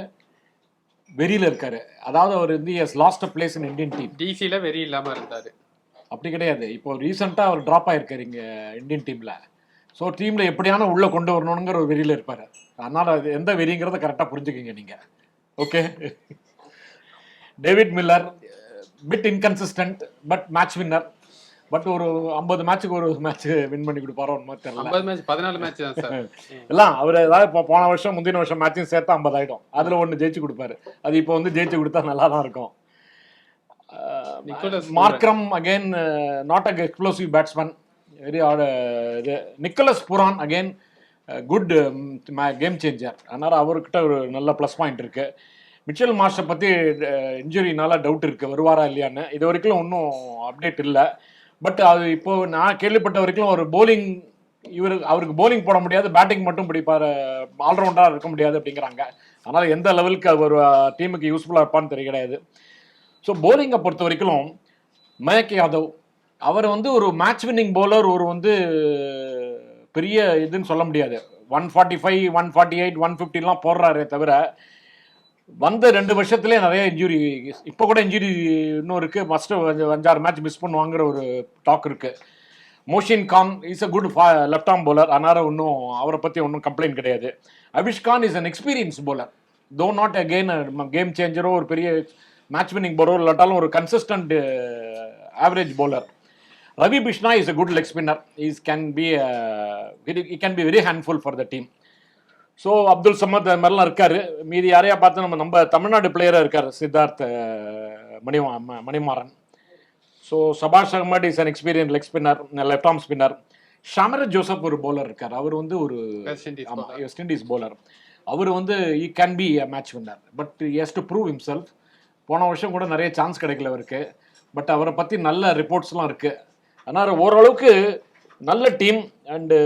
வெறியில் இருக்காரு. அதாவது அவர் வந்து last place in Indian team. டிசியில் வெறி இல்லாமல் இருந்தார். அப்படி கிடையாது. இப்போ ரீசெண்டாக அவர் ட்ராப் ஆகிருக்காரு இங்கே இந்தியன் டீமில். ஸோ டீமில் எப்படியான உள்ளே கொண்டு வரணுங்கிற ஒரு வெறியில் இருப்பார். அதனால் அது எந்த வெறிங்கிறத கரெக்டாக புரிஞ்சுக்கிங்க நீங்கள். Okay. David Miller bit inconsistent but match winner. But ஒரு 50 மேட்சுக்கு ஒரு மேட்ச் வின் பண்ணி கொடுப்பாரோ தெரியல. 50 மேட்ச் 14 மேட்ச் தான் சார் எல்லாம். அவர் ஏதாவது இப்போ போன வருஷம் முந்தின வருஷம் மேட்சையும் சேர்த்தா 50 ஆகிடும். அதில் ஒன்று ஜெயிச்சு கொடுப்பாரு. அது இப்போ வந்து ஜெயிச்சு கொடுத்தா நல்லா தான் இருக்கும். Markram again not a explosive batsman, very இது. Nicholas Pooran again good game changer. அதனால் அவர்கிட்ட ஒரு நல்ல ப்ளஸ் பாயிண்ட் இருக்குது. மிச்சல் மார்ஷை பற்றி இன்ஜுரினால டவுட் இருக்குது, வருவாரா இல்லையான்னு. இது வரைக்கும் ஒன்றும் அப்டேட் இல்லை. பட் அது இப்போது நான் கேள்விப்பட்ட வரைக்கும் ஒரு போலிங் அவருக்கு போலிங் போட முடியாது, பேட்டிங் மட்டும் பிடிப்பார், ஆல்ரவுண்டாக இருக்க முடியாது அப்படிங்கிறாங்க. அதனால் எந்த லெவலுக்கு ஒரு டீமுக்கு யூஸ்ஃபுல்லாக இருப்பான்னு தெரிய கிடையாது. ஸோ போலிங்கை பொறுத்த வரைக்கும் மயக் யாதவ் அவர் வந்து ஒரு மேட்ச் வின்னிங் பவுலர். ஒரு வந்து பெரிய இதுன்னு சொல்ல முடியாது. 145, 148, 150 போடுறாரே தவிர வந்த 2 வருஷத்துலேயே நிறைய இன்ஜுரி. இப்போ கூட இன்ஜுரி இன்னும் இருக்குது. ஃபஸ்ட்டு 5-6 மேட்ச் மிஸ் பண்ணுவாங்கிற ஒரு டாக் இருக்குது. Mohsin Khan is a good left arm bowler. அதனால ஒன்றும் அவரை பற்றி ஒன்றும் கம்ப்ளைண்ட் கிடையாது. Avesh Khan is an experience bowler. Though not again game சேஞ்சரோ ஒரு பெரிய மேட்ச் வின்னிங் bowler இல்லாட்டாலும் ஒரு consistent average bowler. Ravi Bishna is a good leg spinner. He can be very handful for the team. So Abdul Samad அது மாதிரிலாம் இருக்காரு. மீதி யாரையா பார்த்து நம்ம தமிழ்நாடு பிளேயராக இருக்கார் Siddharth Manimaran. So Shahbaz Ahmed is an experience leg spinner, left arm spinner. Shamar Joseph ஒரு bowler இருக்கார். அவர் வந்து ஒரு வெஸ்ட் இண்டீஸ் bowler. அவர் வந்து ஈ can be a match winner, but he has to prove himself. போன வருஷம் கூட நிறைய சான்ஸ் கிடைக்கல அவருக்கு, பட் அவரை பற்றி நல்ல ரிப்போர்ட்ஸ்லாம் இருக்குது. அதனால் ஓரளவுக்கு நல்ல டீம். அண்டு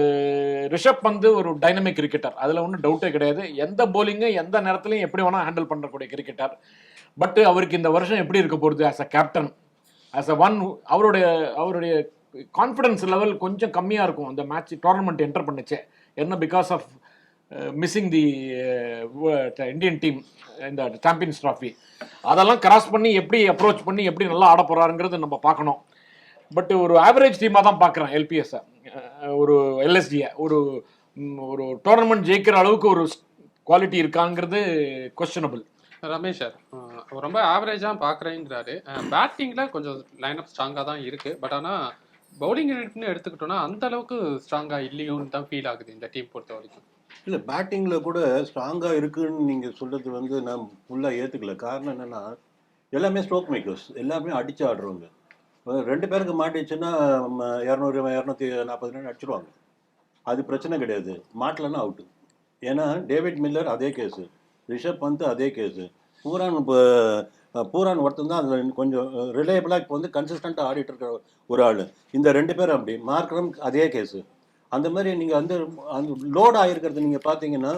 ரிஷப் வந்து ஒரு டைனமிக் கிரிக்கெட்டர், அதில் ஒன்றும் டவுட்டே கிடையாது. எந்த போலிங்கு எந்த நேரத்துலையும் எப்படி வேணால் ஹேண்டில் பண்ணக்கூடிய கிரிக்கெட்டர். பட் அவருக்கு இந்த வருஷம் எப்படி இருக்க போகிறது as a captain, as a one, அவருடைய கான்ஃபிடன்ஸ் லெவல் கொஞ்சம் கம்மியாக இருக்கும் அந்த மேட்ச் டோர்னமெண்ட் என்டர் பண்ணுச்சு. என்ன because of missing the Indian team இந்த சாம்பியன்ஸ் ட்ராஃபி. அதெல்லாம் கிராஸ் பண்ணி எப்படி அப்ரோச் பண்ணி எப்படி நல்லா ஆட போகிறாருங்கிறது நம்ம பார்க்கணும். பட் ஒரு ஆவரேஜ் டீமாக தான் பார்க்குறேன் எல்பிஎஸ்ஸை, ஒரு எல்எஸ்டியை. ஒரு டோர்னமெண்ட் ஜெயிக்கிற அளவுக்கு ஒரு குவாலிட்டி இருக்காங்கிறது கொஸ்டினபிள். ரமேஷ் சார் ரொம்ப ஆவரேஜாக பார்க்குறேங்கிறாரு. பேட்டிங்கில் கொஞ்சம் லைனப் ஸ்ட்ராங்காக தான் இருக்குது. பட் ஆனால் பவுலிங் யூனிட்னு எடுத்துக்கிட்டோன்னா அந்த அளவுக்கு ஸ்ட்ராங்காக இல்லையோன்னு தான் ஃபீல் ஆகுது இந்த டீம் பொறுத்த வரைக்கும். இல்லை, பேட்டிங்கில் கூட ஸ்ட்ராங்காக இருக்குன்னு நீங்கள் சொல்கிறது வந்து நான் ஃபுல்லாக ஏற்றுக்கல. காரணம் என்னென்னா எல்லாமே ஸ்ட்ரோக் மேக்கர்ஸ், எல்லாமே அடித்து ஆடுறவங்க. 2 பேருக்கு மாட்டிச்சுன்னா 200 240 ரன் அடிச்சிடுவாங்க. அது பிரச்சனை கிடையாது. மாட்டலன்னா அவுட்டு. ஏன்னா டேவிட் மில்லர் அதே கேஸு, ரிஷப் பந்த் அதே கேஸு, பூரான் ஒருத்தன் தான் அதில் கொஞ்சம் ரிலையபிளாக இப்போ வந்து கன்சிஸ்டண்ட்டாக ஆடிட்டு இருக்கிற ஒரு ஆள். இந்த 2 பேரும் அப்படி. மார்க்ரம் அதே கேஸு. அந்த மாதிரி நீங்கள் வந்து அந்த லோட் ஆகிருக்கிறது நீங்கள் பார்த்தீங்கன்னா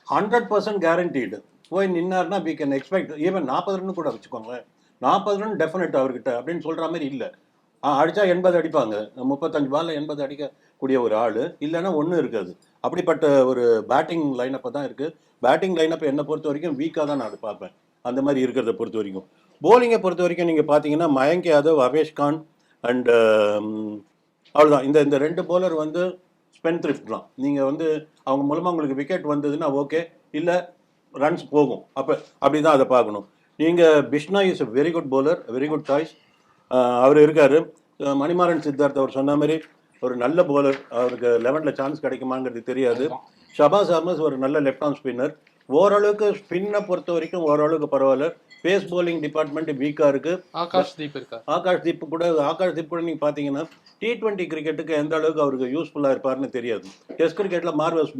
100% கேரண்டீடு. போய் நின்னார்னா we can expect even 40 run கூட வச்சுக்கோங்க. 40 ரன் டெஃபினட் அவர்கிட்ட அப்படின்னு சொல்கிற மாதிரி இல்லை. அடித்தா 80 அடிப்பாங்க. 35 பாலில் 80 அடிக்கக்கூடிய ஒரு ஆள் இல்லைன்னா ஒன்றும் இருக்காது. அப்படிப்பட்ட ஒரு பேட்டிங் லைனப்பை தான் இருக்குது. பேட்டிங் லைனப்பை என்னை பொறுத்த வரைக்கும் வீக்காக தான் நான் அது பார்ப்பேன். அந்த மாதிரி இருக்கிறத பொறுத்த வரைக்கும். போலிங்கை பொறுத்த வரைக்கும் நீங்கள் பார்த்தீங்கன்னா மயங்க் யாதவ், அவேஷ் கான் அண்டு அவ்வளோதான். இந்த 2 bowler வந்து ஸ்பென் த்ரிஃப்ட் தான். நீங்கள் வந்து அவங்க மூலமாக உங்களுக்கு விக்கெட் வந்ததுன்னா ஓகே, இல்லை ரன்ஸ் போகும். அப்படி தான் அதை பார்க்கணும். நீங்கள் Bishnoi is a very good bowler, very good choice. அவர் இருக்கார். மணிமாறன் சித்தார்த் அவர் சொன்ன மாதிரி ஒரு நல்ல bowler. அவருக்கு 11ல் சான்ஸ் கிடைக்குமாங்கிறது தெரியாது. ஷபாஸ் அஹமத் ஒரு நல்ல லெஃப்ட் ஆர்ம் ஸ்பின்னர். ஓரளவுக்கு ஸ்பின்னை பொறுத்த வரைக்கும் ஓரளவுக்கு பரவாயில்ல. பேஸ் போலிங் டிபார்ட்மெண்ட் வீக்காக இருக்குது. ஆகாஷ் தீப் கூட நீங்கள் பார்த்தீங்கன்னா T20 கிரிக்கெட்டுக்கு எந்த அளவுக்கு அவருக்கு யூஸ்ஃபுல்லாக இருப்பார்னு தெரியாது. டெஸ்ட் கிரிக்கெட்டில் மார்வல்ஸ்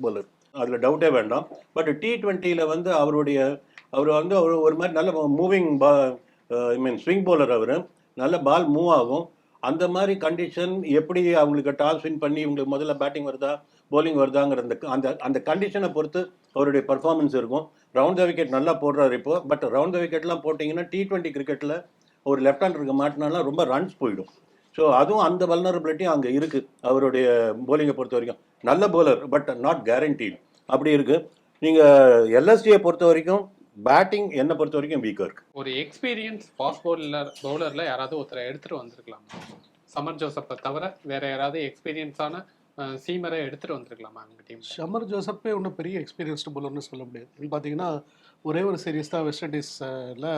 bowler, அதில் டவுட்டே வேண்டாம். பட் T20யில் வந்து அவர் வந்து ஒரு மாதிரி நல்ல மூவிங் ஸ்விங் bowler. அவர் நல்ல பால் மூவ் ஆகும். அந்த மாதிரி கண்டிஷன் எப்படி அவங்களுக்கு டாஸ் வின் பண்ணி இவங்களுக்கு முதல்ல பேட்டிங் வருதா போலிங் வருதாங்கிற அந்த கண்டிஷனை பொறுத்து அவருடைய பர்ஃபார்மன்ஸ் இருக்கும். ரவுண்ட் த விக்கெட் நல்லா போடுறாரு இப்போ. பட் ரவுண்ட் த விக்கெட்லாம் போட்டிங்கன்னா T20 கிரிக்கெட்டில் ஒரு லெஃப்ட் ஹேண்டருக்கு மாட்டினாலாம் ரொம்ப ரன்ஸ் போயிடும். ஸோ அதுவும் அந்த வல்னரபிலிட்டியும் அங்கே இருக்குது அவருடைய போலிங்கை பொறுத்த வரைக்கும். நல்ல bowler பட் நாட் கேரண்டீட் அப்படி இருக்குது. நீங்கள் எல்எஸ்டியை பொறுத்த வரைக்கும் பேட்டிங் என்னை பொறுத்த வரைக்கும் வீக்காக இருக்குது. ஒரு எக்ஸ்பீரியன்ஸ் ஃபாஸ்ட் பவுலரில் யாராவது ஒருத்தரை எடுத்துகிட்டு வந்திருக்கலாம். சமர் ஜோசப்பை தவிர வேற யாராவது எக்ஸ்பீரியன்ஸான சீமரை எடுத்துகிட்டு வந்திருக்கலாமா அவங்க டீம்? ஷமர் ஜோசப்பே ஒன்றும் பெரிய எக்ஸ்பீரியன்ஸ்டு bowlerனு சொல்ல முடியாது. பார்த்தீங்கன்னா ஒரே ஒரு சீரீஸ் தான் வெஸ்ட் இண்டீஸில்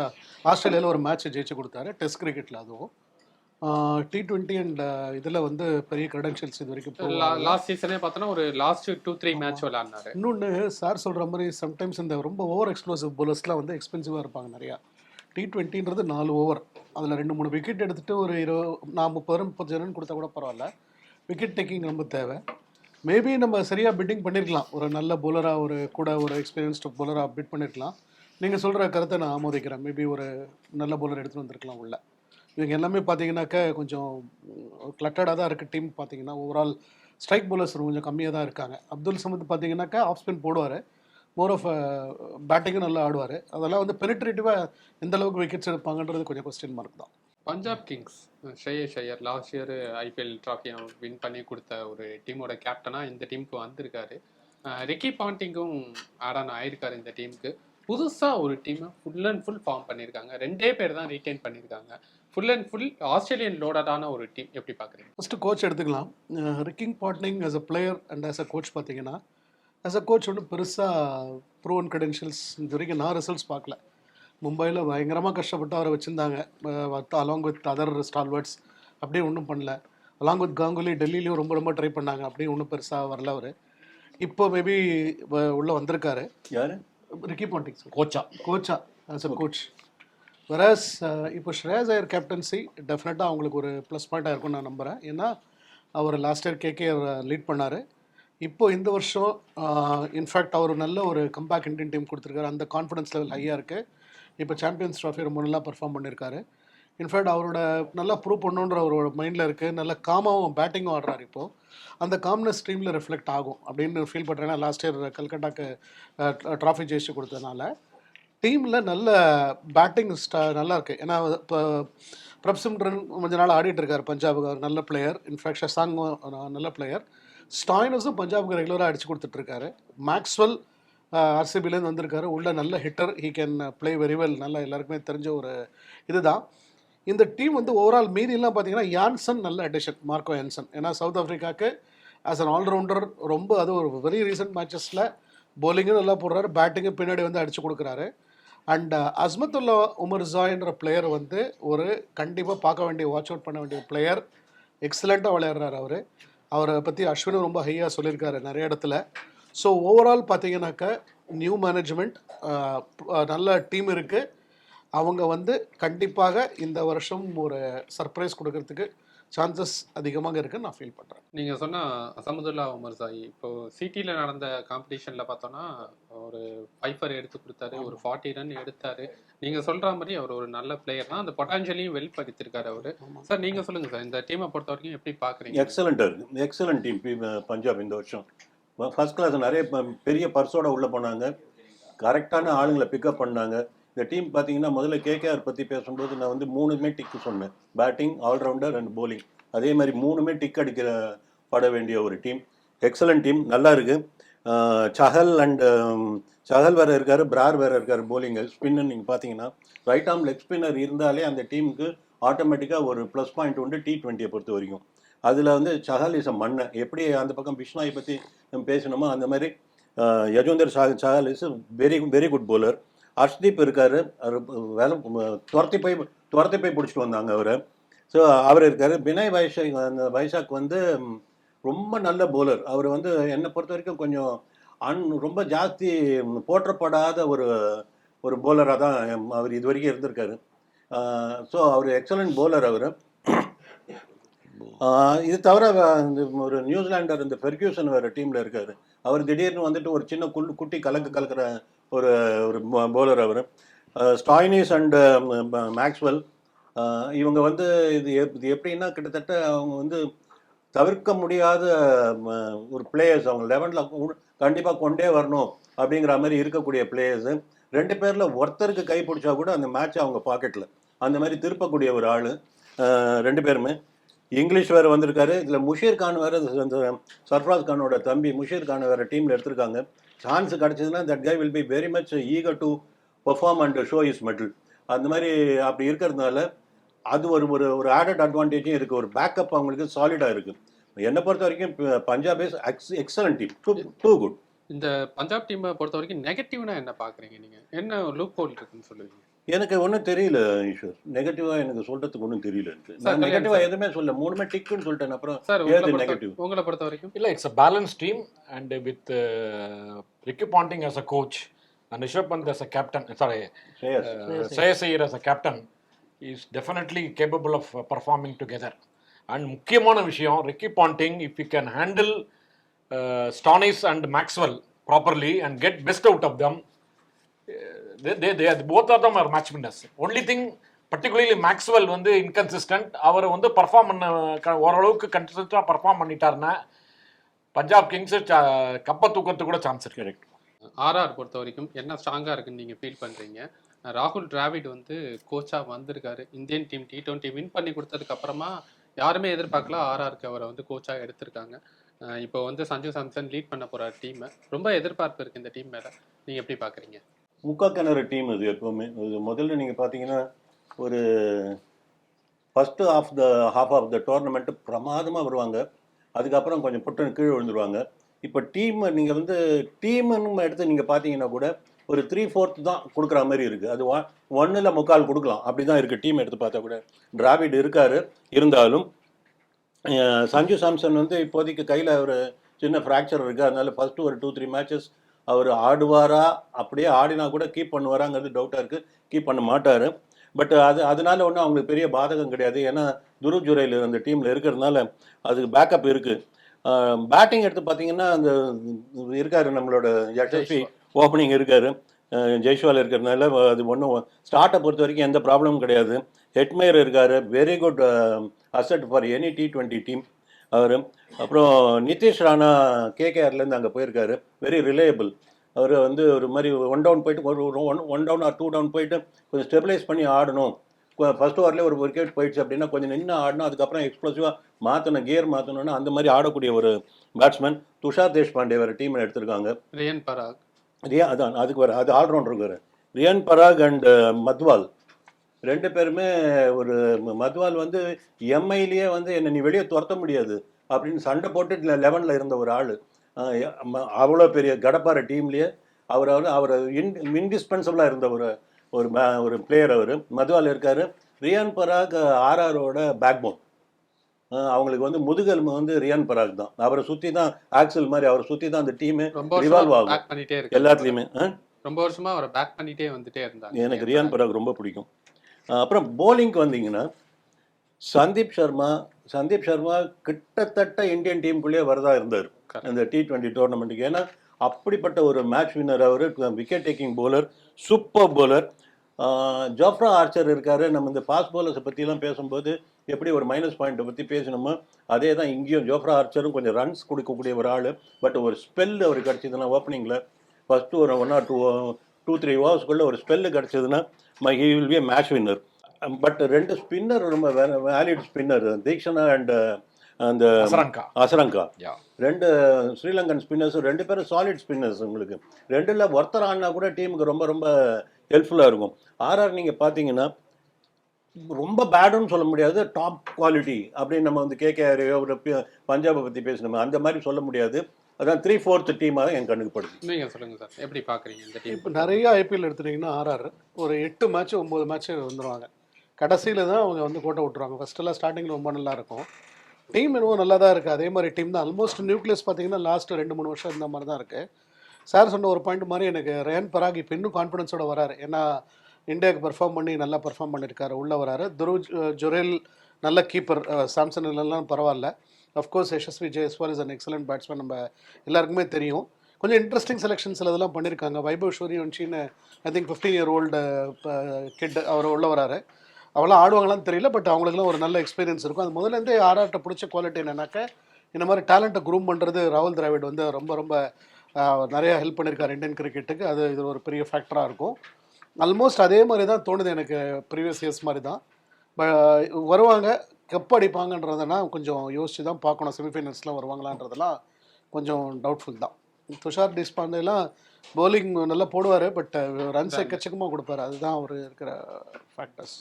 ஆஸ்திரேலியாவில் ஒரு மேட்ச் ஜெயிச்சு கொடுத்தாரு டெஸ்ட் கிரிக்கெட்டில். அதுவும் T20 அண்ட் இதில் வந்து பெரிய கிரெடென்ஷியல்ஸ் இது வரைக்கும். லாஸ்ட் சீசனே பார்த்தோன்னா ஒரு லாஸ்ட் 2-3 மேட்ச் விளையாடினாரு. இன்னொன்று சார் சொல்கிற மாதிரி சம்டைம்ஸ் இந்த ரொம்ப ஓவர் எக்ஸ்ப்ளோசிவ் bowlersலாம் வந்து எக்ஸ்பென்சிவாக இருப்பாங்க நிறையா. T20ன்றது 4 ஓவர், அதில் 2-3 விக்கெட் எடுத்துகிட்டு ஒரு 30 ரன் கொடுத்தா கூட பரவாயில்ல. விக்கெட் டேக்கிங் ரொம்ப தேவை. மேபி நம்ம சரியாக பிட்டிங் பண்ணியிருக்கலாம். ஒரு நல்ல bowler-ஆக ஒரு எக்ஸ்பீரியன்ஸ்டு bowler-ஆக பிட் பண்ணியிருக்கலாம். நீங்கள் சொல்கிற கருத்தை நான் ஆமோதிக்கிறேன். மேபி ஒரு நல்ல bowler எடுத்துகிட்டு வந்திருக்கலாம் உள்ள. இவங்க எல்லாமே பார்த்தீங்கன்னாக்கா கொஞ்சம் கிளட்டடாக தான் இருக்குது டீம். பார்த்தீங்கன்னா ஓவரால் ஸ்ட்ரைக் bowlers கொஞ்சம் கம்மியாக தான் இருக்காங்க. அப்துல் சமத் பார்த்தீங்கன்னாக்கா ஆஃப் ஸ்பின் போடுவார், மோர் ஆஃப் பேட்டிங்கும் நல்லா ஆடுவார். அதெல்லாம் வந்து பெனிட்ரேட்டிவாக எந்த அளவுக்கு விக்கெட்ஸ் எடுப்பாங்கன்றது கொஞ்சம் கொஸ்டின் மார்க் தான். Punjab Kings Shreyas Iyer last year IPL trophy win பண்ணி கொடுத்த ஒரு டீமோட கேப்டனாக இந்த டீமுக்கு வந்திருக்காரு. ரிக்கி பாண்டிங்கும் ஆட் ஆன் ஆயிருக்காரு இந்த டீமுக்கு. புதுசாக ஒரு டீமை ஃபுல் அண்ட் ஃபுல் ஃபார்ம் பண்ணியிருக்காங்க. 2 பேர் தான் ரீட்டைன் பண்ணியிருக்காங்க. ஃபுல் அண்ட் ஃபுல் ஆஸ்திரேலியன் லோடடான ஒரு டீம் எப்படி பார்க்குறீங்க? ஃபஸ்ட்டு கோச் எடுத்துக்கலாம். Ricky Ponting as a player and as a coach பார்த்தீங்கன்னா, ஆஸ் அ கோச் ஒன்றும் பெருசாக ப்ரூவன் கிரெடென்ஷியல்ஸ் இது வரைக்கும் நான் ரிசல்ட்ஸ் பார்க்கல. மும்பையில் பயங்கரமாக கஷ்டப்பட்டு அவரை வச்சுருந்தாங்க, அலாங் வித் அதர் ஸ்டால்வர்ட்ஸ். அப்படியே ஒன்றும் பண்ணல. அலாங் வித் காங்குலி டெல்லியிலையும் ரொம்ப ரொம்ப ட்ரை பண்ணாங்க, அப்படியே ஒன்றும் பெருசாக வரல அவர். இப்போ மேபி உள்ளே வந்திருக்காரு. யாரு? Ricky Ponting Kotecha as a coach. வெராஸ் இப்போ ஸ்ரேயாஸ் ஐயர் கேப்டன்சி டெஃபினட்டாக அவங்களுக்கு ஒரு ப்ளஸ் பாயிண்ட்டாக இருக்கும்னு நான் நம்புகிறேன். ஏன்னா அவர் லாஸ்ட் இயர் கேகேஆர் லீட் பண்ணார். இப்போ இந்த வருஷம் இன்ஃபேக்ட் அவர் நல்ல ஒரு கம்பேக் இண்டியன் டீம் கொடுத்துருக்காரு. அந்த கான்ஃபிடன்ஸ் லெவல் ஹையாக இருக்குது. இப்போ சாம்பியன்ஸ் ட்ராஃபி ரொம்ப நல்லா பர்ஃபார்ம் பண்ணியிருக்காரு. இன்ஃபேக்ட் அவரோட நல்லா ப்ரூவ் பண்ணுன்ற அவரோட மைண்டில் இருக்குது. நல்ல காமாவும் பேட்டிங்கும் ஆடுறாரு. இப்போது அந்த காம்னஸ் டீமில் ரிஃப்ளெக்ட் ஆகும் அப்படின்னு ஃபீல் பண்ணுறேன். ஏன்னா லாஸ்ட் இயர் கல்கட்டாக்கு ட்ராஃபி ஜெயிச்சு கொடுத்ததுனால டீமில் நல்ல பேட்டிங் நல்லா இருக்குது. ஏன்னா இப்போ பிரப்சிம்ரன் கொஞ்ச நாள் ஆடிட்டு இருக்கார் பஞ்சாபுக்கு. அவர் நல்ல பிளேயர். இன்ஃபேக்ட் ஷசாங்கும் நல்ல பிளேயர். ஸ்டாய்னஸும் பஞ்சாபுக்கு ரெகுலராக அடிச்சு கொடுத்துட்ருக்காரு. மேக்ஸ்வெல் ஆர்சிபிலேருந்து வந்திருக்காரு. உள்ள நல்ல hitter. He can play very well. நல்லா எல்லாருக்குமே தெரிஞ்ச ஒரு இதுதான். இந்த டீம் வந்து ஓவரால் மீதியெல்லாம் பார்த்தீங்கன்னா யான்சன் நல்ல அடிஷன், மார்க்கோ யான்சன். ஏன்னா சவுத் ஆஃப்ரிக்காவுக்கு ஆஸ் அன் ஆல்ரவுண்டர் ரொம்ப அது ஒரு வெரி ரீசன்ட் மேட்சஸில் bowling-ம் நல்லா போடுறாரு, பேட்டிங்கும் பின்னாடி வந்து அடிச்சு கொடுக்குறாரு. அண்ட் அஸ்மத்துல்லா உமர் ஜாய்ன்ற பிளேயர் வந்து ஒரு கண்டிப்பாக பார்க்க வேண்டிய, வாட்ச் அவுட் பண்ண வேண்டிய பிளேயர். எக்ஸலண்ட்டாக விளையாடுறாரு அவர். அவரை பற்றி அஸ்வினும் ரொம்ப ஹையாக சொல்லியிருக்காரு நிறைய இடத்துல. ஸோ ஓவரால் பார்த்தீங்கன்னாக்கா நியூ மேனேஜ்மெண்ட், நல்ல டீம் இருக்குது. அவங்க வந்து கண்டிப்பாக இந்த வருஷம் ஒரு சர்ப்ரைஸ் கொடுக்கறதுக்கு சான்சஸ் அதிகமாக இருக்குன்னு நான் ஃபீல் பண்ணுறேன். நீங்கள் சொன்ன அசமதுல்லா உமர் சாயி இப்போ சிடியில் நடந்த காம்படிஷனில் பார்த்தோன்னா ஒரு 5 எடுத்து கொடுத்தாரு, ஒரு 40 ரன் எடுத்தார். நீங்கள் சொல்கிற மாதிரி அவர் ஒரு நல்ல பிளேயர் தான். அந்த பொட்டான்ஷியலையும் வெளிப்படுத்தியிருக்காரு அவர். சார் நீங்கள் சொல்லுங்கள் சார், இந்த டீமை பொறுத்த வரைக்கும் எப்படி பார்க்குறீங்க? எக்ஸலண்ட்டாக இருக்குது. எக்ஸலண்ட் டீம் பஞ்சாப் இந்த வருஷம். First class. நிறைய பெரிய பர்ஸோட உள்ளே போனாங்க. கரெக்டான ஆளுங்களை பிக்கப் பண்ணாங்க. இந்த டீம் பார்த்தீங்கன்னா முதல்ல கேகேஆர் பற்றி பேசும்போது நான் வந்து 3மே டிக்கு சொன்னேன். Batting, all rounder and bowling. அதே மாதிரி 3மே டிக் அடிக்கிற பட வேண்டிய ஒரு டீம். எக்ஸலண்ட் டீம், நல்லா இருக்குது. சஹல் வேறு இருக்கார், பிரார் வேறு இருக்கார் bowling. ஸ்பின்னு நீங்கள் பார்த்தீங்கன்னா ரைட் ஆர்ம் லெக் ஸ்பின்னர் இருந்தாலே அந்த டீமுக்கு ஆட்டோமேட்டிக்காக ஒரு ப்ளஸ் பாயிண்ட் உண்டு T20 பொறுத்த வரைக்கும். அதில் வந்து சஹல் இஸ் அ மண்ணை. எப்படி அந்த பக்கம் பிஷ்னாயை பற்றி நம்ம பேசணுமோ அந்த மாதிரி Yuzvendra Chahal is very very good bowler. Arshdeep இருக்கார், வேலை துரத்தி போய் பிடிச்சிட்டு வந்தாங்க அவரை. ஸோ அவர் இருக்கார். பினாய் வைஷாக் வந்து ரொம்ப நல்ல bowler. அவர் வந்து என்னை பொறுத்த வரைக்கும் கொஞ்சம் ரொம்ப ஜாஸ்தி போற்றப்படாத ஒரு bowler-ஆக தான் அவர் இது வரைக்கும் இருந்திருக்காரு. ஸோ அவர் எக்ஸலண்ட் bowler அவர். இது தவிர ஒரு நியூசிலாண்டர் இந்த ஃபெர்கியூசன் வேறு டீமில் இருக்கார். அவர் திடீர்னு வந்துட்டு ஒரு சின்ன குட்டி கலக்கிற ஒரு bowler அவர். ஸ்டாய்னிஸ் அண்ட் மேக்ஸ்வெல் இவங்க வந்து இது எப்படின்னா கிட்டத்தட்ட அவங்க வந்து தவிர்க்க முடியாத ஒரு பிளேயர்ஸ். அவங்க 11ல் கண்டிப்பாக கொண்டே வரணும் அப்படிங்கிற மாதிரி இருக்கக்கூடிய பிளேயர்ஸு. 2 பேரில் ஒருத்தருக்கு கை பிடிச்சா கூட அந்த மேட்ச் அவங்க பாக்கெட்டில் அந்த மாதிரி திருப்பக்கூடிய ஒரு ஆள் 2 பேருமே. இங்கிலீஷ் வேறு வந்திருக்காரு. இதில் முஷீர் கான் வேறு, அந்த சர்ஃப்ராஸ் கானோட தம்பி முஷீர் கான் வேறு டீமில் எடுத்திருக்காங்க. சான்ஸ் கிடச்சிதுன்னா that guy will be very much eager to perform and show is medal. அந்த மாதிரி அப்படி இருக்கிறதுனால அது ஒரு ஆடட் அட்வான்டேஜும் இருக்குது. ஒரு பேக்கப் அவங்களுக்கு சாலிடாக இருக்குது. என்னை பொறுத்த வரைக்கும் Punjab is excellent team, too good. இந்த பஞ்சாப் டீமை பொறுத்த வரைக்கும் நெகட்டிவ்னா என்ன பார்க்குறீங்க நீங்கள்? என்ன லூப் ஹோல் இருக்குன்னு சொல்லுவீங்க? எனக்கு ஒன்றும் தெரியல ஈஸ்வர். நெகட்டிவாக எனக்கு சொல்கிறதுக்கு ஒன்றும் தெரியல. நான் நெகட்டிவாக எதுவுமே சொல்ல, 3மே டிக்குன்னு சொல்லிட்டேன். அப்புறம் சார் நெகட்டிவ் உங்களை பொறுத்த வரைக்கும்? இல்லை, it's a balance team and with Ricky Ponting as a coach and Rishabh Pant as a captain, Shreyas Iyer as a captain is definitely capable of performing together. And முக்கியமான விஷயம், Ricky Ponting if he can handle Stoinis and Maxwell properly and get best out of them, they both of them are match winners. Only thing particularly Maxwell வந்து inconsistent. அவர் வந்து perform பண்ண ஓரளவுக்கு கன்சிஸ்டண்டாக perform பண்ணிட்டாருன்னா Punjab Kings கப்பை தூக்கிறதுக்கு கூட chance இருக்கு. Correct. RR பொறுத்த வரைக்கும் என்ன ஸ்ட்ராங்காக இருக்குன்னு நீங்கள் ஃபீல் பண்ணுறீங்க? ராகுல் டிராவிட் வந்து கோச்சாக வந்திருக்காரு. இந்தியன் டீம் T20 வின் பண்ணி கொடுத்ததுக்கு அப்புறமா யாருமே எதிர்பார்க்கல ஆர்ஆருக்கு அவரை வந்து கோச்சாக எடுத்திருக்காங்க. இப்போ வந்து சஞ்சு சாம்சன் லீட் பண்ண போகிற டீமை ரொம்ப எதிர்பார்ப்பு இருக்குது இந்த டீம் மேலே. நீங்கள் எப்படி பார்க்குறீங்க? முக்காக்கிணறு டீம் இது எப்போவுமே. இது முதல்ல நீங்கள் பார்த்தீங்கன்னா ஒரு first half of the tournament பிரமாதமாக வருவாங்க. அதுக்கப்புறம் கொஞ்சம் புட்டுன்னு கீழே விழுந்துருவாங்க. இப்போ நீங்கள் வந்து டீம்னு எடுத்து நீங்கள் பார்த்தீங்கன்னா கூட ஒரு 3/4 தான் கொடுக்குற மாதிரி இருக்குது. அது 1 முக்கால் கொடுக்கலாம், அப்படி தான் இருக்குது டீம் எடுத்து பார்த்தா கூட. டிராவிட் இருக்கார், இருந்தாலும் சஞ்சு சாம்சன் வந்து இப்போதைக்கு கையில் ஒரு சின்ன ஃப்ராக்சர் இருக்குது. அதனால ஃபஸ்ட்டு ஒரு 2-3 மேட்சஸ் அவர் ஆடுவாரா, அப்படியே ஆடினா கூட கீப் பண்ணுவாராங்கிறது டவுட்டாக இருக்குது. கீப் பண்ண மாட்டார். பட் அதனால ஒன்றும் அவங்களுக்கு பெரிய பாதகம் கிடையாது. ஏன்னா துருவ் ஜுரைல் அந்த டீமில் இருக்கிறதுனால அதுக்கு பேக்கப் இருக்குது. பேட்டிங் எடுத்து பார்த்தீங்கன்னா அந்த இருக்கார் நம்மளோட யசஸ்வி ஓப்பனிங் இருக்கார், ஜெய்ஸ்வால் இருக்கிறதுனால அது ஒன்றும் ஸ்டார்ட்டை பொறுத்த வரைக்கும் எந்த ப்ராப்ளமும் கிடையாது. ஹெட்மேயர் இருக்கார், very good asset for any T20 team அவர். அப்புறம் நிதிஷ் ராணா கேகேஆர்லேருந்து அங்கே போயிருக்காரு, வெரி ரிலையபிள். அவர் வந்து ஒரு மாதிரி 1 டவுன் போயிட்டு ஒரு 1 டவுன் ஆர் 2 டவுன் போயிட்டு கொஞ்சம் ஸ்டெபிலைஸ் பண்ணி ஆடணும். ஃபர்ஸ்ட் ஓவர்லேயே ஒரு விக்கெட் போயிடுச்சு அப்படின்னா கொஞ்சம் நின்று ஆடணும், அதுக்கப்புறம் எக்ஸ்ப்ளோசிவாக மாற்றணும், கியர் மாற்றணும்னா அந்த மாதிரி ஆடக்கூடிய ஒரு பேட்ஸ்மேன். துஷார் தேஷ்பாண்டே வேறு டீமில் எடுத்திருக்காங்க. ரியான் பராக் அதான் அதுக்கு வேறு அது ஆல்ரவுண்டர் இருக்காரு. ரியான் பராக் அண்ட் மத்வால் 2 பேருமே. ஒரு மத்வால் வந்து எம்ஐலேயே வந்து என்னை நீ வெளியே துரத்த முடியாது அப்படின்னு சண்டை போட்டு 11ல் இருந்த ஒரு ஆள். அவ்வளோ பெரிய கடப்பார டீம்லேயே அவர் இன்டிஸ்பென்சபிளாக இருந்த ஒரு பிளேயர் அவர். மத்வால் இருக்கார். ரியான் பராக் ஆர்ஆரோட பேக்போன். அவங்களுக்கு வந்து முதுகெலும்பு வந்து ரியான் பராக் தான். அவரை சுற்றி தான் ஆக்சல் மாதிரி அவரை சுற்றி தான் அந்த டீமே ரிவால்வ் ஆகும் எல்லாத்துலேயுமே. ரொம்ப வருஷமா அவரை பேக் பண்ணிட்டே வந்துட்டே இருந்தாங்க. எனக்கு ரியான் பராக் ரொம்ப பிடிக்கும். அப்புறம் போலிங்க்கு வந்தீங்கன்னா சந்தீப் சர்மா கிட்டத்தட்ட இந்தியன் டீமுக்குள்ளேயே வரதா இருந்தார் இந்த T20 டோர்னமெண்ட்டுக்கு. ஏன்னா அப்படிப்பட்ட ஒரு மேட்ச் வின்னர் அவர், wicket taking bowler, super bowler. Jofra Archer இருக்கார். நம்ம இந்த ஃபாஸ்ட் பவுலர்ஸை பற்றிலாம் பேசும்போது எப்படி ஒரு மைனஸ் பாயிண்ட்டை பற்றி பேசணுமோ அதே தான் இங்கேயும். ஜோஃப்ரா ஆர்ச்சரும் கொஞ்சம் ரன்ஸ் கொடுக்கக்கூடிய ஒரு ஆள். பட் ஒரு ஸ்பெல் அவர் கிடச்சிதுன்னா ஓப்பனிங்கில் ஃபஸ்ட்டு ஒரு 1 or 2-3 ஓவர்ஸ்க்குள்ளே ஒரு ஸ்பெல்லு கிடச்சிதுன்னா he will be a match winner. But 2 spinner ரொம்ப வேலிட் ஸ்பின்னர், தீக்ஷனா அண்ட் அந்த அசரங்கா. 2 ஸ்ரீலங்கன் ஸ்பின்னர்ஸ், 2 பேரும் சாலிட் ஸ்பின்னர்ஸ். உங்களுக்கு 2ல் ஒருத்தர் ஆடினா கூட டீமுக்கு ரொம்ப ரொம்ப ஹெல்ப்ஃபுல்லாக இருக்கும். ஆர்ஆர் நீங்கள் பார்த்தீங்கன்னா ரொம்ப பேடுன்னு சொல்ல முடியாது, டாப் குவாலிட்டி அப்படின்னு நம்ம வந்து கேகேஆரையோ ஒரு பஞ்சாபை பற்றி பேசணுமே அந்த மாதிரி சொல்ல முடியாது. அதான் 3/4 டீமாக என் கண்ணுக்கு படுது. நீங்கள் சொல்லுங்கள் சார், எப்படி பார்க்குறீங்க இந்த டீம்? இப்போ நிறைய ஐபிஎல் எடுத்துட்டிங்கன்னா ஆர்ஆர் ஒரு 8 மேட்ச் 9 மேட்ச் வந்துடுவாங்க. கடைசியில் தான் அவங்க வந்து கோட்டை விட்டுருவாங்க. ஃபஸ்ட்டெல்லாம் ஸ்டார்டிங்கில் ரொம்ப நல்லா இருக்கும். டீம் இன்னும் நல்லா தான் இருக்குது. அதே மாதிரி டீம் தான். ஆல்மோஸ்ட் நியூக்ளியஸ் பார்த்தீங்கன்னா லாஸ்ட்டு 2-3 வருஷம் இந்த மாதிரி தான் இருக்குது. சார் சொன்ன ஒரு பாயிண்ட் மாதிரி எனக்கு ரியான் பராக் இப்போ இன்னும் கான்ஃபிடன்ஸோட வராரு. ஏன்னா இந்தியாவுக்கு பெர்ஃபார்ம் பண்ணி நல்லா பெர்ஃபார்ம் பண்ணியிருக்காரு, உள்ளே வராரு. துருவ் ஜுரைல் நல்ல கீப்பர், சாம்சன் எல்லாம் பரவாயில்ல. Of course Yashasvi Jaiswal is an excellent batsman, நம்ம எல்லாருக்குமே தெரியும். கொஞ்சம் இன்ட்ரெஸ்டிங் செலெக்ஷன்ஸ் இதெல்லாம் பண்ணியிருக்காங்க. வைபவ் சூரியவன்ஷின்னு I think 15 year old kid அவர் உள்ள வராரு. அவெல்லாம் ஆடுவாங்களான்னு தெரியல, பட் அவங்களுக்குலாம் ஒரு நல்ல எக்ஸ்பீரியன்ஸ் இருக்கும். அது முதல்லேருந்தே ஆர்ஆர்ட்ட பிடிச்ச குவாலிட்டி என்னன்னாக்கா இந்த மாதிரி டேலண்ட்டை க்ரூம் பண்ணுறது. ராகுல் திராவிட் வந்து ரொம்ப ரொம்ப நிறையா ஹெல்ப் பண்ணியிருக்காரு இந்தியன் கிரிக்கெட்டுக்கு. அது இது ஒரு பெரிய ஃபேக்டராக இருக்கும். ஆல்மோஸ்ட் அதே மாதிரி தான் தோணுது எனக்கு, ப்ரீவியஸ் இயர்ஸ் மாதிரி தான் வருவாங்க. கப் அடிப்பாங்கன்றதுனா கொஞ்சம் யோசிச்சு தான் பார்க்கணும். செமிஃபைனல்ஸ்லாம் வருவாங்களான்றதெல்லாம் கொஞ்சம் டவுட்ஃபுல் தான். துஷார் தேஷ்பாண்டேலாம் பவுலிங் நல்லா போடுவார், பட் ரன்ஸ் எக்கச்சக்கமாக கொடுப்பாரு. அதுதான் அவர் இருக்கிற ஃபேக்டர்ஸ்.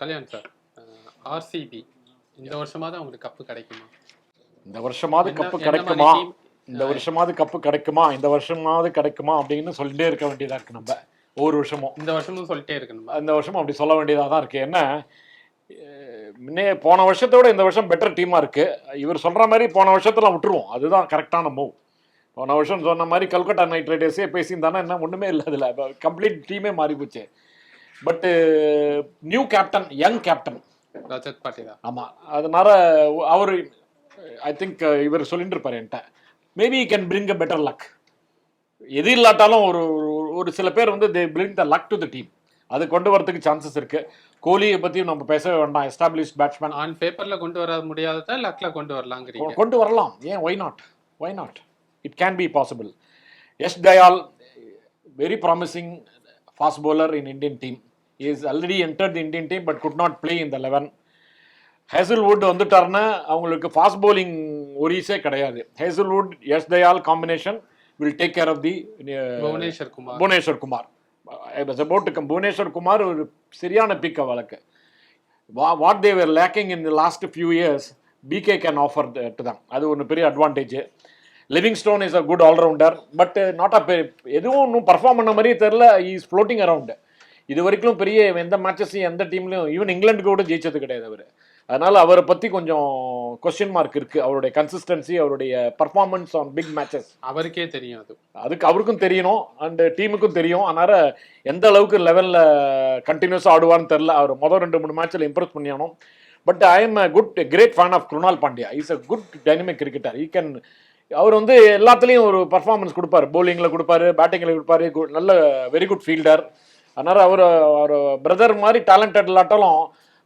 கல்யாண் சார், ஆர்சிபி இந்த வருஷமாவது அவங்களுக்கு கப்பு கிடைக்குமா? இந்த வருஷமாவது கப்பு கிடைக்குமா இந்த வருஷமாவது கப்பு கிடைக்குமா இந்த வருஷமாவது கிடைக்குமா அப்படின்னு சொல்லிட்டே இருக்க வேண்டியதாக இருக்குது. நம்ம ஒவ்வொரு வருஷமும் இந்த வருஷமும் சொல்லிட்டே இருக்கணும். இந்த வருஷமும் அப்படி சொல்ல வேண்டியதாக தான் இருக்குது. என்ன முன்னே போன வருஷத்தோட இந்த வருஷம் பெட்டர் டீமாக இருக்குது. இவர் சொல்கிற மாதிரி போன வருஷத்தில் விட்டுருவோம், அதுதான் கரெக்டான மூவ். போன வருஷம் சொன்ன மாதிரி கல்கட்டா நைட் ரைடர்ஸே பேசியிருந்தானே என்ன ஒன்றுமே இல்லை, அதில் கம்ப்ளீட் டீமே மாறி போச்சு. But new captain, young captain Rajat பாட்டிலா. ஆமாம், அதனால அவர் ஐ திங்க் இவர் சொல்லிட்டு இருப்பார் என்கிட்ட, maybe can bring a better luck. எது இல்லாட்டாலும் ஒரு சில பேர் வந்து they bring the luck to the team, அது கொண்டு வரதுக்கு சான்சஸ் இருக்கு. கோலியை பற்றியும் நம்ம பேசவே வேண்டாம், எஸ்டாப்ளிஷ் பேட்ஸ்மேன். ஆன் பேப்பரில் கொண்டு வர முடியாததா லக்கில் கொண்டு வரலாங்கிறீங்க? கொண்டு வரலாம், ஏன் why not, it can be possible. Yash Dayal, very promising fast bowler in Indian team. He has already entered the Indian team but could not play in the 11. Hazlewood வந்துட்டாருன்னா அவங்களுக்கு ஃபாஸ்ட் bowling ஒரீஸே கிடையாது. Hazlewood Yash Dayal combination will take care of the Bhuvneshwar Kumar. Bhuvneshwar Kumar ஒரு சரியான big அவளுக்கு. What they were lacking in the last few years, BK can offer to them. அது ஒன்று பெரிய advantage. Livingstone is a good allrounder, but not எதுவும் இன்னும் பர்ஃபார்ம் பண்ண மாதிரியே தெரில. Is floating around. இது வரைக்கும் பெரிய எந்த மேட்சஸையும் எந்த டீம்லையும் ஈவன் இங்கிலாந்துக்கு கூட ஜெயிச்சது கிடையாது அவர். அதனால அவரை பற்றி கொஞ்சம் கொஸ்டின் மார்க் இருக்குது. அவருடைய கன்சிஸ்டன்சி, அவருடைய பர்ஃபார்மன்ஸ் ஆன் பிக் மேட்சஸ் அவருக்கே தெரியும். அதுக்கு அவருக்கும் தெரியணும் அண்ட் டீமுக்கும் தெரியும். அதனால் எந்த அளவுக்கு லெவலில் கண்டினியூஸாக ஆடுவான்னு தெரில. அவர் முதல் 2-3 மேட்சில் இம்ப்ரெஸ் பண்ணியானோம். But I am great fan of Krunal Pandya. Is a good dynamic cricketer. அவர் வந்து எல்லாத்துலேயும் ஒரு பர்ஃபார்மன்ஸ் கொடுப்பாரு. பவுலிங்கில் கொடுப்பாரு, பேட்டிங்கில் கொடுப்பாரு. நல்ல வெரி குட் ஃபீல்டர். அதனால் அவர் பிரதர் மாதிரி டேலண்டட் இல்லாட்டாலும்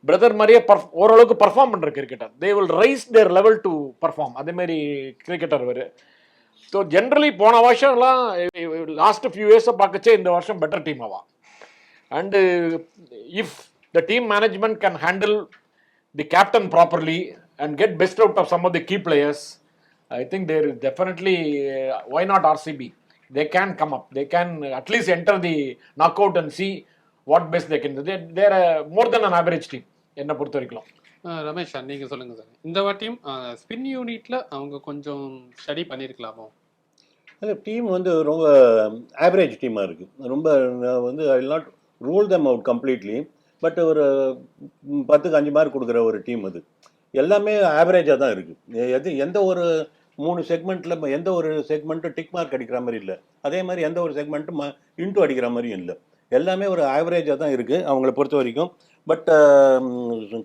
பிரதர் மாதிரியே ஓரளவுக்கு பர்ஃபார்ம் பண்ணுற cricketer. They will rise their level to perform. அதேமாரி கிரிக்கெட்டர் அவர். ஸோ ஜென்ரலி போன வருஷம்லாம் லாஸ்ட் ஃபியூ இயர்ஸை பார்க்கச்சே இந்த வருஷம் பெட்டர் டீம் ஆவா. And if the team management can handle the captain properly and get best out of some of the key players, I think there is definitely, why not RCB? They can come up. They can at least enter the knockout and see what best they can do. They are more than an average team. என்ன பொறுத்த வரைக்கும். Ramesh sir, நீங்கள் சொல்லுங்கள் sir. இந்த வாட்டியும் spin யூனிட்டில் அவங்க கொஞ்சம் ஸ்டடி பண்ணியிருக்கலாமோ? இல்லை, டீம் வந்து ரொம்ப ஆவரேஜ் டீமாக இருக்குது. ரொம்ப வந்து I will not rule them out completely, but ஒரு 10க்கு 5 மார்க் கொடுக்குற ஒரு டீம் அது. எல்லாமே ஆவரேஜாக தான் இருக்குது. எந்த ஒரு 3 செக்மெண்ட்டில் எந்த ஒரு செக்மெண்ட்டும் டிக் மார்க் அடிக்கிற மாதிரி இல்லை. அதே மாதிரி எந்த ஒரு செக்மெண்ட்டும் இன்ட்டு அடிக்கிற மாதிரியும் இல்லை. எல்லாமே ஒரு ஆவரேஜாக தான் இருக்குது அவங்கள பொறுத்த வரைக்கும். பட்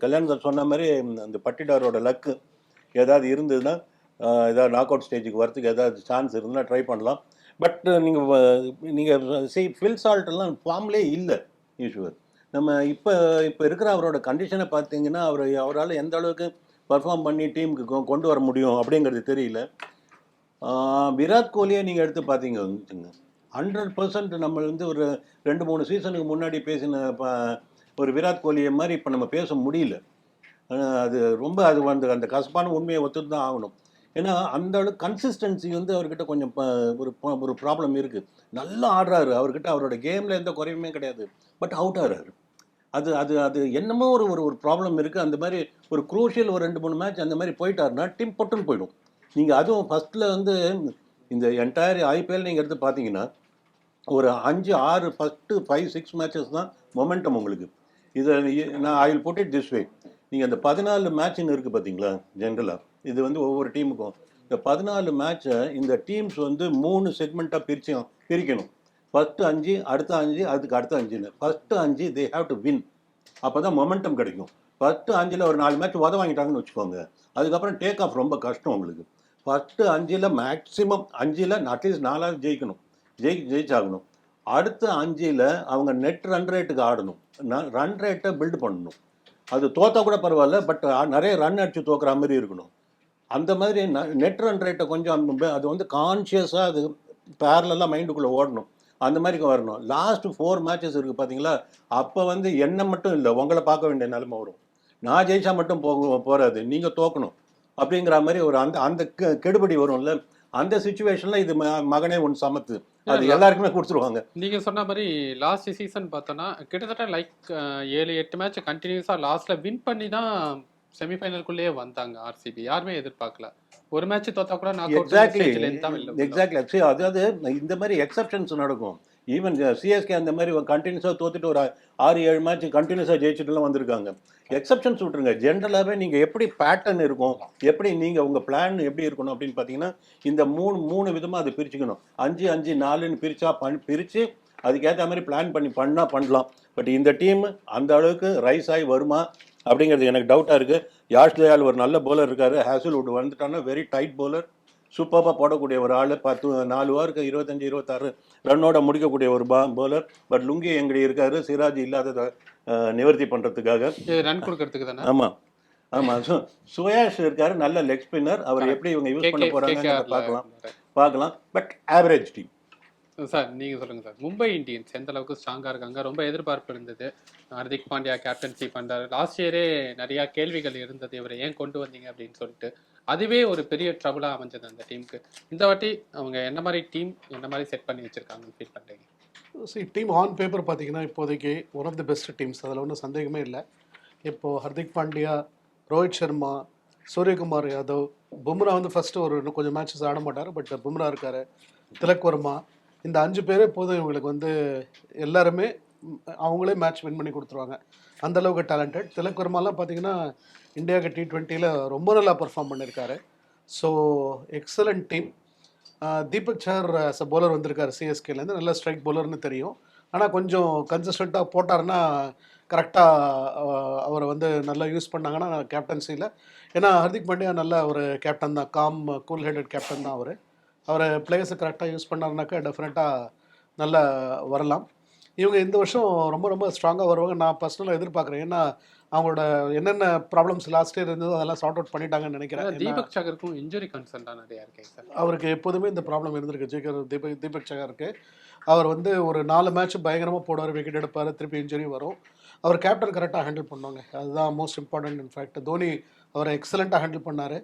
கல்யாண் சார் சொன்ன மாதிரி அந்த பட்டிடாரோட லக்கு ஏதாவது இருந்ததுன்னா, ஏதாவது நாக் அவுட் ஸ்டேஜுக்கு வரத்துக்கு ஏதாவது சான்ஸ் இருந்தால் ட்ரை பண்ணலாம். பட் நீங்கள் ஃபில் சால்ட்டெல்லாம் ஃபார்ம்லே இல்லை ஈஸ்வர். நம்ம இப்போ இருக்கிற அவரோட கண்டிஷனை பார்த்தீங்கன்னா அவரால் எந்த அளவுக்கு பர்ஃபார்ம் பண்ணி டீமுக்கு கொண்டு வர முடியும் அப்படிங்கிறது தெரியல. விராட் கோலியை நீங்கள் எடுத்து பார்த்தீங்க 100% நம்ம வந்து ஒரு 2-3 சீசனுக்கு முன்னாடி பேசின ஒரு விராட் கோலியை மாதிரி இப்போ நம்ம பேச முடியல. அது ரொம்ப அந்த கசப்பான உண்மையை ஒத்துட்டு தான் ஆகணும். ஏன்னா அந்த அளவுக்கு கன்சிஸ்டன்சி வந்து அவர்கிட்ட கொஞ்சம் ஒரு ப்ராப்ளம் இருக்குது. நல்லா ஆடுறாரு, அவர்கிட்ட அவரோட கேமில் எந்த குறையுமே கிடையாது, பட் அவுட் ஆடுறாரு. அது என்னமோ ஒரு ப்ராப்ளம் இருக்குது. அந்த மாதிரி ஒரு குரூஷியல் ஒரு 2-3 மேட்ச் அந்த மாதிரி போயிட்டாருன்னா டீம் பொட்டுன்னு போயிடும். நீங்கள் அதுவும் ஃபஸ்ட்டில் வந்து இந்த என்டையர் ஐபிஎல் நீங்கள் எடுத்து பார்த்தீங்கன்னா ஒரு 5-6 ஃபஸ்ட்டு 5-6 மேட்சஸ் தான் மொமெண்டம் உங்களுக்கு. இதை நான் I will put it this way. நீங்கள் அந்த 14 மேட்ச்னு இருக்குது பார்த்தீங்களா ஜென்ரலாக, இது வந்து ஒவ்வொரு டீமுக்கும் இந்த 14 மேட்சை இந்த டீம்ஸ் வந்து 3 செக்மெண்ட்டாக பிரிக்கணும். ஃபஸ்ட்டு 5, அடுத்த 5, அதுக்கு அடுத்த 5ன்னு. First 5 they have to win. அப்போ தான் மொமெண்டம் கிடைக்கும். ஃபஸ்ட்டு 5ல் ஒரு 4 மேட்ச் வாங்கிட்டாங்கன்னு வச்சுக்கோங்க, அதுக்கப்புறம் டேக் ஆஃப் ரொம்ப கஷ்டம் உங்களுக்கு. ஃபஸ்ட்டு 5ல் மேக்ஸிமம் 5ல் அட்லீஸ்ட் 4 ஜெயிக்கணும், ஜெயிச்சாகணும். அடுத்த 5ல் அவங்க நெட் ரன் ரேட்டுக்கு ஆடணும், ரன் ரேட்டை பில்டு பண்ணணும். அது தோற்றா கூட பரவாயில்ல, பட் நிறைய ரன் அடித்து தோக்குற மாதிரி இருக்கணும். அந்த மாதிரி நெட் ரன் ரேட்டை கொஞ்சம் அது வந்து கான்ஷியஸாக அது பேரலெல்லாம் மைண்டுக்குள்ளே ஓடணும். அந்த மாதிரி வரணும். லாஸ்ட் 4 மேட்சஸ் இருக்குது பார்த்தீங்களா, அப்போ வந்து என்ன மட்டும் இல்லை, உங்களை பார்க்க வேண்டிய நிலைமை வரும். நான் ஜெயிச்சா மட்டும் போகாது, நீங்கள் தோக்கணும் அப்படிங்கிற மாதிரி ஒரு அந்த கெடுபடி வரும்ல. அந்த சுச்சுவேஷனில் இது மகனே ஒன்று சமத்து, அது எல்லாருக்குமே கொடுத்துருவாங்க. நீங்கள் சொன்ன மாதிரி லாஸ்ட் சீசன் பார்த்தோன்னா கிட்டத்தட்ட லைக் 7-8 மேட்ச் கண்டினியூஸாக லாஸ்ட்டில் வின் பண்ணி தான் செமிஃபைனலுக்குள்ளேயே வந்தாங்க ஆர்சிபி. யாருமே எதிர்பார்க்கல. ஒரு மேட்ச் தோத்தா கூட எக்ஸாக்ட்லி. அதாவது இந்த மாதிரி எக்ஸப்ஷன்ஸ் நடக்கும். ஈவன் சிஎஸ்கே அந்த மாதிரி கண்டினியூஸாக தோத்துட்டு ஒரு 6-7 மேட்ச் கண்டினியூஸாக ஜெயிச்சுட்டுலாம் வந்திருக்காங்க. எக்ஸப்ஷன்ஸ் விட்டுருங்க. ஜென்ரலாகவே நீங்கள் எப்படி பேட்டர்ன் இருக்கும், எப்படி நீங்கள் உங்கள் பிளான் எப்படி இருக்கணும் அப்படின்னு பார்த்தீங்கன்னா இந்த 3 விதமாக அது பிரிச்சுக்கணும். 5-5-4ன்னு பிரித்து அதுக்கேற்ற மாதிரி பிளான் பண்ணலாம். பட் இந்த டீம் அந்த அளவுக்கு ரைஸ் ஆகி வருமா அப்படிங்கிறது எனக்கு டவுட்டாக இருக்குது. யாஷ் தயால் ஒரு நல்ல பவுலர் இருக்கார். ஹேசல்வுட் வந்துட்டான்னா வெரி டைட் பவுலர், சூப்பராக போடக்கூடிய ஒரு ஆள். 4 ஓவருக்கு 25-26 ரன்னோட முடிக்கக்கூடிய ஒரு பவுலர். பட் லுங்கி எங்கடி இருக்காரு, சிராஜ் இல்லாத நிவர்த்தி பண்ணுறதுக்காக ரன் கொடுக்கறதுக்கு தானே. ஆமாம் சுயாஷ் இருக்காரு, நல்ல லெக் ஸ்பின்னர். அவர் எப்படி இவங்க யூஸ் பண்ண போகிறாங்க பார்க்கலாம். But average team. சார் நீங்கள் சொல்லுங்கள் சார், மும்பை இந்தியன்ஸ் எந்த அளவுக்கு ஸ்ட்ராங்காக இருக்காங்க? ரொம்ப எதிர்பார்ப்பு இருந்தது. ஹர்திக் பாண்டியா கேப்டன்சி பண்ணுறாரு. லாஸ்ட் இயரே நிறையா கேள்விகள் இருந்தது, இவரை ஏன் கொண்டு வந்தீங்க அப்படின்னு சொல்லிட்டு. அதுவே ஒரு பெரிய ட்ரபுளாக அமைஞ்சது அந்த டீமுக்கு. இந்த வாட்டி அவங்க என்ன மாதிரி டீம் என்ன மாதிரி செட் பண்ணி வச்சுருக்காங்கன்னு ஃபீல் பண்ணுறீங்க? டீம் ஆன் பேப்பர் பார்த்தீங்கன்னா இப்போதைக்கு one of the best teams, அதில் ஒன்றும் சந்தேகமே இல்லை. இப்போது ஹர்திக் பாண்டியா, ரோஹித் சர்மா, சூரியகுமார் யாதவ், பும்ரா வந்து ஃபஸ்ட்டு இன்னும் கொஞ்சம் மேட்சஸ் ஆட மாட்டார். பட் பும்ரா இருக்கார், திலக் வர்மா, இந்த 5 பேரே போதும் இவங்களுக்கு வந்து எல்லாருமே அவங்களே மேட்ச் வின் பண்ணி கொடுத்துருவாங்க. அந்தளவுக்கு டேலண்டட். திலக் வர்மாலாம் பார்த்தீங்கன்னா இந்தியாவுக்கு T20யில் ரொம்ப நல்லா பர்ஃபார்ம் பண்ணியிருக்காரு. So excellent team. Deepak Chahar as a bowler வந்திருக்காரு சிஎஸ்கேலேருந்து. நல்ல ஸ்ட்ரைக் பவுலர்னு தெரியும். ஆனால் கொஞ்சம் கன்சிஸ்டண்ட்டாக போட்டாருன்னா கரெக்டாக அவரை வந்து நல்லா யூஸ் பண்ணாங்கன்னா கேப்டன்சியில். ஏன்னா ஹர்திக் பாண்டியா நல்ல ஒரு கேப்டன் தான், காம் கூல் ஹெடட் கேப்டன் தான் அவர். அவரை பிளேயர்ஸை கரெக்டாக யூஸ் பண்ணாருனாக்கா டெஃபினட்டாக நல்லா வரலாம். இவங்க இந்த வருஷம் ரொம்ப ரொம்ப ஸ்ட்ராங்காக வருவாங்க நான் பர்சனலாக எதிர்பார்க்குறேன். ஏன்னா அவங்களோட என்னென்ன ப்ராப்ளம்ஸ் லாஸ்ட் இயர் இருந்ததோ அதெல்லாம் சார்ட் அவுட் பண்ணிட்டாங்கன்னு நினைக்கிறேன். தீபக் சகருக்கும் இன்ஜுரி கன்சர்ன் தான் நிறையா இருக்கேன் சார். அவருக்கு எப்போதுமே இந்த ப்ராப்ளம் இருந்திருக்கு. தீபக் சகருக்கு அவர் வந்து ஒரு 4 மேட்ச் பயங்கரமாக போடுவார், விக்கெட் எடுப்பார், திருப்பி இன்ஜுரி வரும். அவர் கேப்டன் கரெக்டாக ஹேண்டில் பண்ணுவாங்க, அதுதான் மோஸ்ட் இம்பார்ட்டன்ட். இன்ஃபேக்ட் தோனி அவரை எக்ஸலண்ட்டாக ஹேண்டில் பண்ணார்.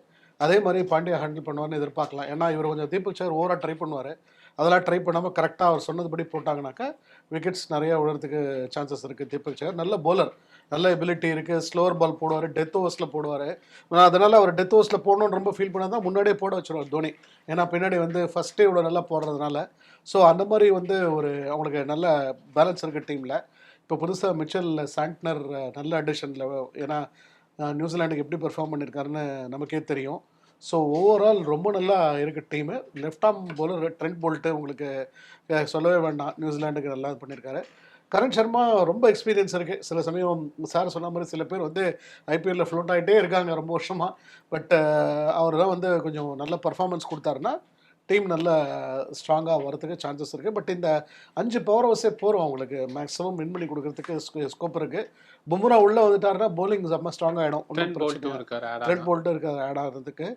அதே மாதிரி பாண்டியா ஹேண்டில் பண்ணுவார்னு எதிர்பார்க்கலாம். ஏன்னா இவர் கொஞ்சம் தீபக் சகர் ஓவராக ட்ரை பண்ணுவார். அதெல்லாம் ட்ரை பண்ணாமல் கரெக்டாக அவர் சொன்னதுபடி போட்டாங்கனாக்கா விக்கெட்ஸ் நிறையா விழுறதுக்கு சான்சஸ் இருக்குது. தீபக் சகர் நல்ல பவுலர், நல்ல எபிலிட்டி இருக்குது. ஸ்லோவர் பால் போடுவார், டெத் ஓவர்ஸில் போடுவார். அதனால் அவர் டெத் ஓவர்ஸில் போடணுன்னு ரொம்ப ஃபீல் பண்ணால் தான் முன்னாடியே போட வச்சுருவார் தோனி. ஏன்னா பின்னாடி வந்து ஃபஸ்ட்டே இவ்வளோ நல்லா போடுறதுனால. ஸோ அந்த மாதிரி வந்து ஒரு அவங்களுக்கு நல்ல பேலன்ஸ் இருக்குது டீமில். இப்போ புதுசாக மிச்சல் சாண்ட்னர் நல்ல அடிஷனில், ஏன்னா நியூசிலாண்டுக்கு எப்படி பெர்ஃபார்ம் பண்ணியிருக்காருன்னு நமக்கே தெரியும். ஸோ ஓவரால் ரொம்ப நல்லா இருக்குது team. Left arm bowler trend bolt உங்களுக்கு சொல்லவே வேண்டாம், நியூசிலாண்டுக்கு நல்லா பண்ணியிருக்காரு. கரண் சர்மா ரொம்ப எக்ஸ்பீரியன்ஸ் இருக்குது. சில சமயம் சார் சொன்ன மாதிரி சில பேர் வந்து ஐபிஎல்லில் ஃப்ளோட் ஆகிட்டே இருக்காங்க ரொம்ப வருஷமாக. பட் அவர் தான் வந்து கொஞ்சம் நல்ல பர்ஃபார்மன்ஸ் கொடுத்தாருன்னா டீம் நல்ல ஸ்ட்ராங்காக வரதுக்கு சான்சஸ் இருக்குது. பட் இந்த 5 பவர் ஹவர்ஸே போகிறோம் அவங்களுக்கு மேக்ஸிமம் வின் பண்ணி கொடுக்கறதுக்கு ஸ்கோப் இருக்குது. பும்ரா உள்ளே வந்துட்டாருன்னா போலிங் செம்ம ஸ்ட்ராங் ஆகிடும். ட்ரெண்ட் போல்ட்டும் இருக்காரு ஆட் ஆகிறதுக்கு.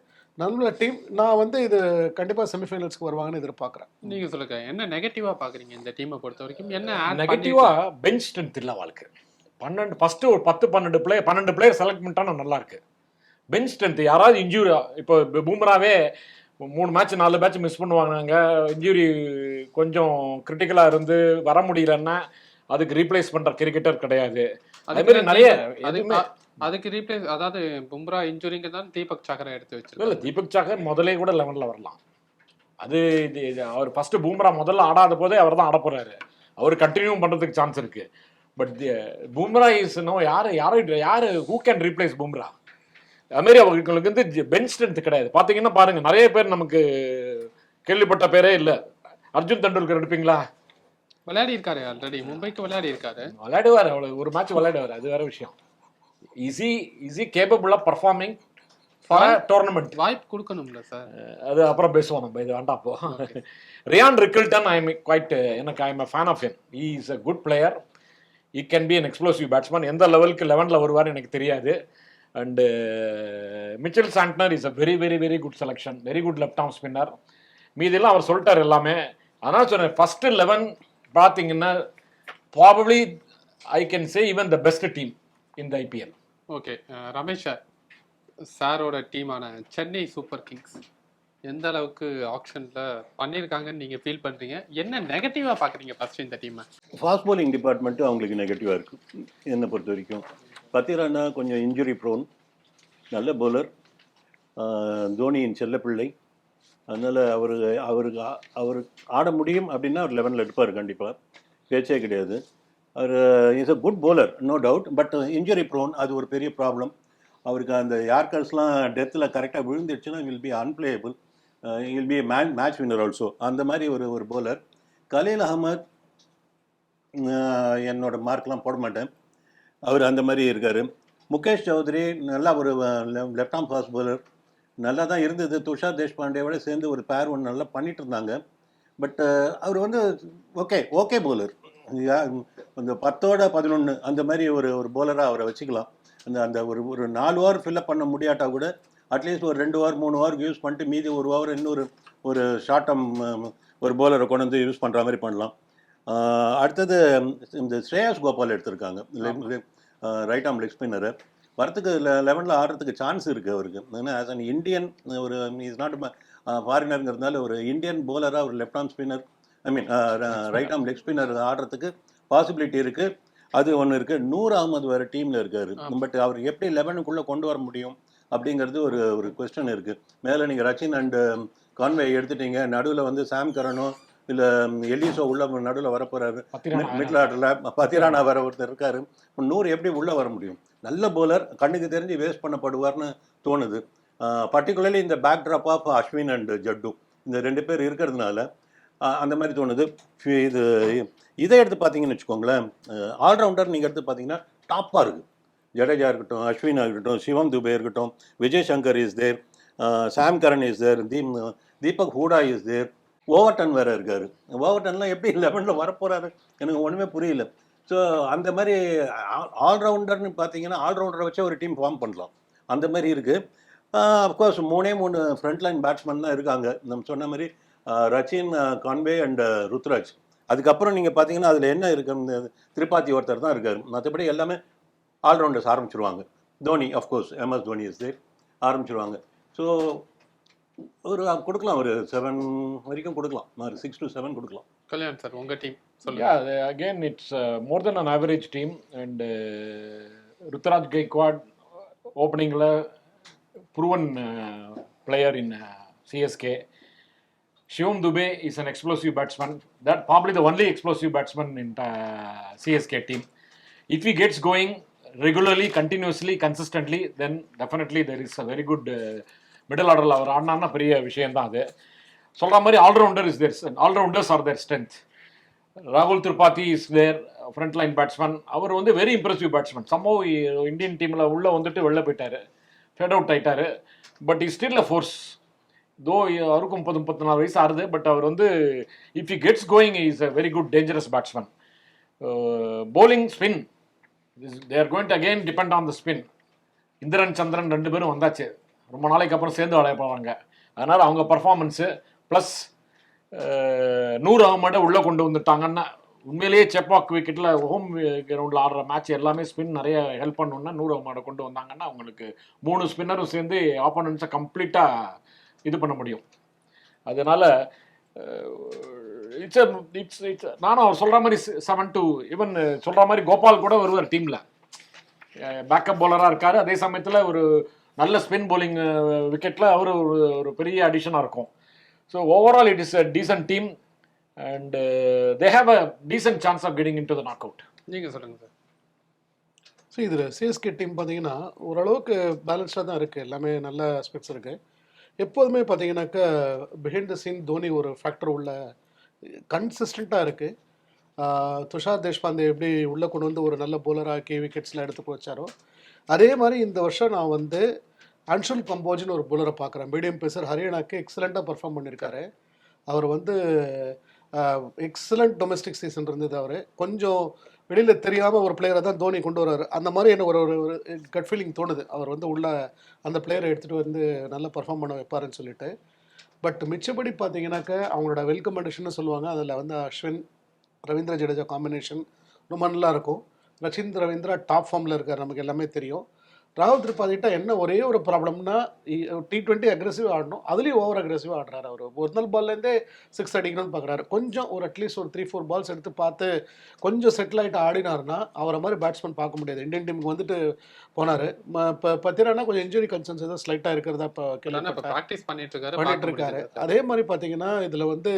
நல்ல டீம். நான் வந்து இது கண்டிப்பாக செமிஃபைனல்ஸ்க்கு வருவாங்கன்னு எதிர்பார்க்குறேன். நீங்கள் சொல்லுங்க, என்ன நெகட்டிவாக பார்க்குறீங்க இந்த டீமை பொறுத்த வரைக்கும்? என்ன நெகட்டிவாக பெஞ்ச் ஸ்ட்ரென்த் இல்லை வாழ்க்கை. 12 ஃபஸ்ட்டு ஒரு 12 பிளேயர் செலக்ட் பண்ணிட்டானா நல்லா இருக்கு. பெஞ்ச் ஸ்ட்ரென்த் யாராவது இன்ஜூரி, இப்போ பும்ராவே 3 மேட்ச் 4 மேட்ச் மிஸ் பண்ணுவாங்க, இன்ஜூரி கொஞ்சம் கிரிட்டிக்கலாக இருந்து வர முடியலன்னா அதுக்கு ரீப்ளேஸ் பண்ணுற கிரிக்கெட்டர் கிடையாது. அதே மாதிரி நிறைய அதுக்கு ரீப்ளேஸ், அதாவது பும்ரா இன்ஜூரிங்க தான் தீபக் சஹரை எடுத்து வச்சிருக்கோம். இல்லை, தீபக் சஹர் முதலே கூட 11ல் வரலாம். அது அவர் ஃபஸ்ட்டு பும்ரா முதல்ல ஆடாத போதே அவர் தான் ஆட போகிறாரு. அவர் கண்டினியூ பண்ணுறதுக்கு சான்ஸ் இருக்குது. பட் பும்ரா இஸ் நோ யார் ஹூ கேன் ரீப்ளேஸ் பும்ரா? அதுமாரி அவங்களுக்கு வந்து பெஞ்ச் ஸ்ட்ரென்த் கிடையாது. பார்த்தீங்கன்னா பாருங்க, நிறைய பேர் நமக்கு கேள்விப்பட்ட பேரே இல்லை. அர்ஜுன் தெண்டுல்கர் எடுப்பீங்களா? விளையாடி இருக்காரு, ஆல்ரெடி மும்பைக்கு விளையாடி இருக்காரு. விளையாடுவார், அவ்வளோ ஒரு மேட்ச் விளையாடுவார், அது வேற விஷயம். Is capable of performing for tournament. வாய்ப்பு கொடுக்கணும்ல சார், அது அப்புறம் பேசுவோம் நம்ம, இது வேண்டாம் அப்போ. Ryan Rickelton I am a fan of him. He is a good player. He can be an explosive batsman. எந்த லெவலுக்கு 11ல் வருவார் எனக்கு தெரியாது. And Mitchell Santner is a very very very good selection, very good left arm spinner. மீதெல்லாம் அவர் சொல்லிட்டார் எல்லாமே. அதனால் சொன்னேன், ஃபஸ்ட்டு 11 பார்த்தீங்கன்னா probably I can say even the best team இந்த ஐபிஎல். ஓகே, ரமேஷ் சாரோட டீமான சென்னை சூப்பர் கிங்ஸ் எந்த அளவுக்கு ஆக்ஷனில் பண்ணியிருக்காங்கன்னு நீங்கள் ஃபீல் பண்ணுறீங்க? என்ன நெகட்டிவாக பார்க்குறீங்க ஃபஸ்ட்டு இந்த டீமை? ஃபாஸ்ட் bowling டிபார்ட்மெண்ட்டு அவங்களுக்கு நெகட்டிவாக இருக்குது என்னை பொறுத்த வரைக்கும். பத்திரானா கொஞ்சம் இன்ஜுரி ப்ரோன், நல்ல பவுலர், தோனியின் செல்லப்பிள்ளை. அதனால் அவர் ஆட முடியும் அப்படின்னா அவர் 11ல் எடுப்பார் கண்டிப்பாக, பேச்சே கிடையாது. அவர் is a good bowler no doubt. But injury prone, அது ஒரு பெரிய ப்ராப்ளம். அவருக்கு அந்த யார்கர்ஸ்லாம் டெத்தில் கரெக்டாக விழுந்துடுச்சுன்னா will be unplayable, will be match winner also. அந்த மாதிரி ஒரு bowler. கலீல் அகமத் என்னோட மார்க்லாம் போட மாட்டேன், அவர் அந்த மாதிரி இருக்கார். முகேஷ் சௌத்ரி நல்லா ஒரு லெஃப்ட் ஆர்ம் ஃபாஸ்ட் bowler, நல்லா தான் இருந்தது. துஷார் தேஷ்பாண்டேவோட சேர்ந்து ஒரு பேர் ஒன்று நல்லா பண்ணிட்டு இருந்தாங்க. பட் அவர் வந்து ஓகே bowler, இந்த 10-11 அந்த மாதிரி ஒரு bowler-ஆக அவரை வச்சுக்கலாம். அந்த ஒரு 4 ஓவர் ஃபில்லப் பண்ண முடியாட்டா கூட அட்லீஸ்ட் ஒரு 2 ஓவர் 3 ஓவருக்கு யூஸ் பண்ணிட்டு மீதி ஒரு ஓவர் இன்னொரு ஒரு ஷார்ட் டர்ம் ஒரு bowler-ஐ கொண்டு வந்து யூஸ் பண்ணுற மாதிரி பண்ணலாம். அடுத்தது இந்த ஸ்ரேயாஸ் கோபால் எடுத்திருக்காங்க, ரைட் ஆர்ம் லெக் ஸ்பின்னரு. வரத்துக்கு 11ல் ஆடுறதுக்கு சான்ஸ் இருக்குது அவருக்கு. ஏன்னா ஆஸ் அன் இந்தியன், ஒரு இஸ் நாட் ஃபாரினருங்கிறதுனால ஒரு இந்தியன் bowler-ஆக ஒரு left arm spinner right arm leg spinner ஆடுறதுக்கு பாசிபிலிட்டி இருக்குது. அது ஒன்று இருக்குது. நூர் அகமது வேறு டீமில் இருக்கார். பட் அவர் எப்படி 11க்குள்ளே கொண்டு வர முடியும் அப்படிங்கிறது ஒரு கொஸ்டின் இருக்குது. மேலே நீங்கள் ரச்சின் அண்டு கான்வே எடுத்துட்டீங்க, நடுவில் வந்து சாம் கரனோ இல்லை எலிசோ உள்ள நடுவில் வரப்போகிறாரு, மிடில் ஆர்டரில் பத்திரானா வேற ஒருத்தர் இருக்காரு. நூறு எப்படி உள்ளே வர முடியும்? நல்ல போலர், கண்ணுக்கு தெரிஞ்சு வேஸ்ட் பண்ணப்படுவார்னு தோணுது. பர்டிகுலர்லி இந்த backdrop of Ashwin and Jaddu, இந்த 2 பேர் இருக்கிறதுனால அந்த மாதிரி தோணுது. இதை எடுத்து பார்த்தீங்கன்னு வச்சுக்கோங்களேன், ஆல்ரவுண்டர் நீங்கள் எடுத்து பார்த்தீங்கன்னா டாப்பாக இருக்குது. ஜடேஜா இருக்கட்டும், அஸ்வினா இருக்கட்டும், சிவம் துபே இருக்கட்டும், Vijay Shankar is there, Sam Curran is there, Deepak Hooda is there, Overton வேறு இருக்கார். ஓவர்டன்லாம் எப்படி 11ல் வரப்போகிறாரு எனக்கு ஒன்றுமே புரியல. ஸோ அந்த மாதிரி ஆல்ரவுண்டர்னு பார்த்தீங்கன்னா ஆல்ரவுண்டரை வச்சே ஒரு டீம் ஃபார்ம் பண்ணலாம், அந்த மாதிரி இருக்குது. அஃப்கோர்ஸ் 3 ஃப்ரண்ட் லைன் பேட்ஸ்மேன் தான் இருக்காங்க. நம்ம சொன்ன மாதிரி ரச்சின், கான்வே அண்ட் ருத்ராஜ். அதுக்கப்புறம் நீங்கள் பார்த்தீங்கன்னா அதில் என்ன இருக்குது, திரிபாதி ஒருத்தர் தான் இருக்கார். மற்றபடி எல்லாமே ஆல்ரவுண்டர்ஸ் ஆரம்பிச்சிருவாங்க. Dhoni of course, MS Dhoni is there, ஆரம்பிச்சிருவாங்க. ஸோ ஒரு கொடுக்கலாம், ஒரு 7 வரைக்கும் கொடுக்கலாம், ஒரு 6 to 7 கொடுக்கலாம். கல்யாண் சார், உங்கள் டீம் சொல்லுங்க. Yeah, again it's more than an average team, and Ruturaj Gaikwad openingல proven player in CSK. Shivam Dube is an explosive batsman. That probably the only explosive batsman in CSK team. If he gets going regularly, continuously, consistently, then definitely there is a very good middle ஆர்டரில் அவர் ஆடினார்னா பெரிய விஷயம்தான். அது சொல்கிற மாதிரி all-rounders R their strength. ராகுல் Tripathi is there, front line batsman. அவர் வந்து very impressive batsman. சம்பவ் இந்தியன் டீமில் உள்ளே வந்துட்டு வெளில போயிட்டார், ஃபேட் அவுட் ஆகிட்டார். But is still a force. Though அவருக்கும் 34 வயசு ஆகுது, பட் அவர் வந்து if he gets going is a very good dangerous batsman. bowling spin, they are going to again depend on the spin. இந்திரன் சந்திரன் 2 பேரும் வந்தாச்சு, ரொம்ப நாளைக்கு அப்புறம் சேர்ந்து விளையாட போகிறாங்க. அதனால் அவங்க பர்ஃபார்மன்ஸு ப்ளஸ் நூர் அகமடை உள்ளே கொண்டு வந்துட்டாங்கன்னா, உண்மையிலேயே செப்பாக் விக்கெட்டில் ஹோம் கிரவுண்டில் ஆடுற மேட்ச் எல்லாமே ஸ்பின் நிறைய ஹெல்ப் பண்ணணுன்னா நூர் அகமடை கொண்டு வந்தாங்கன்னா அவங்களுக்கு 3 ஸ்பின்னரும் சேர்ந்து ஆப்போனன்ட்ஸை கம்ப்ளீட்டாக இது பண்ண முடியும். அதனால் இட்ஸ் நானும் அவர் சொல்கிற மாதிரி 7 to ஈவன் சொல்கிற மாதிரி கோபால் கூட வருவார் டீமில், பேக்கப் பவுலராக இருக்கார். அதே சமயத்தில் ஒரு நல்ல ஸ்பின் bowling விக்கெட்டில் அவர் ஒரு பெரிய அடிஷனாக இருக்கும். So overall it is a decent team and they have a decent chance of getting into the knockout. நீங்கள் சொல்லுங்கள் சார். ஸோ இதில் சிஎஸ்கே டீம் பார்த்தீங்கன்னா ஓரளவுக்கு பேலன்ஸ்டாக தான் இருக்குது, எல்லாமே நல்ல ஆஸ்பெக்ட்ஸ் இருக்குது. எப்போதுமே பார்த்தீங்கன்னாக்கா பிஹைண்ட் த சீன் தோனி ஒரு ஃபேக்டர் உள்ள கன்சிஸ்டண்ட்டாக இருக்குது. துஷார் தேஷ்பாண்டே எப்படி உள்ளே கொண்டு வந்து ஒரு நல்ல போலராக்கி விக்கெட்ஸ்லாம் எடுத்து போச்சாரோ, அதே மாதிரி இந்த வருஷம் நான் வந்து அன்ஷுல் கம்போஜ்னு ஒரு போலரை பார்க்குறேன். மீடியம் பேசர், ஹரியானாக்கு எக்ஸலண்ட்டாக பர்ஃபார்ம் பண்ணியிருக்காரு. அவர் வந்து எக்ஸலண்ட் டொமெஸ்டிக் சீசன் இருந்தது. அவர் கொஞ்சம் வெளியில் தெரியாமல் ஒரு பிளேயரை தான் தோனி கொண்டு வர்றாரு. அந்த மாதிரி என்ன ஒரு கட் ஃபீலிங் தோணுது, அவர் வந்து உள்ள அந்த பிளேயரை எடுத்துகிட்டு வந்து நல்லா பர்ஃபார்ம் பண்ண வைப்பாருன்னு சொல்லிட்டு. பட் மிச்சப்படி பார்த்தீங்கன்னாக்கா அவங்களோட வெல்கம் அடிஷன்னு சொல்லுவாங்க, அதில் வந்து அஸ்வின் ரவீந்திர ஜடேஜா காம்பினேஷன் ரொம்ப நல்லா இருக்கும். ரச்சின் ரவீந்திரா டாப் ஃபார்மில் இருக்கார், நமக்கு எல்லாமே தெரியும். ராகுல் திரிபாதிட்ட என்ன ஒரே ஒரு ப்ராப்ளம்னா T20 அக்ரெசிவாக ஆடணும், அதுலேயும் ஓவர் அக்ரெசிவாக ஆடுறாரு. அவர் ஒரு நாள் பால்லேருந்தே 6 அடிக்கணும்னு பார்க்குறாரு. கொஞ்சம் ஒரு அட்லீஸ்ட் ஒரு 3-4 பால்ஸ் எடுத்து பார்த்து கொஞ்சம் செட்டில் ஆகிட்டு ஆடினார்னா அவரை மாதிரி பேட்ஸ்மேன் பார்க்க முடியாது. இந்தியன் டீமுக்கு வந்துட்டு போனார். இப்போ பத்திரானா கொஞ்சம் இன்ஜுரி கன்சர்ன்ஸ் ஏதாவது ஸ்லைட்டாக இருக்கிறதா இப்போ ப்ராக்டிஸ் பண்ணிட்டு இருக்காரு. அதே மாதிரி பார்த்தீங்கன்னா இதில் வந்து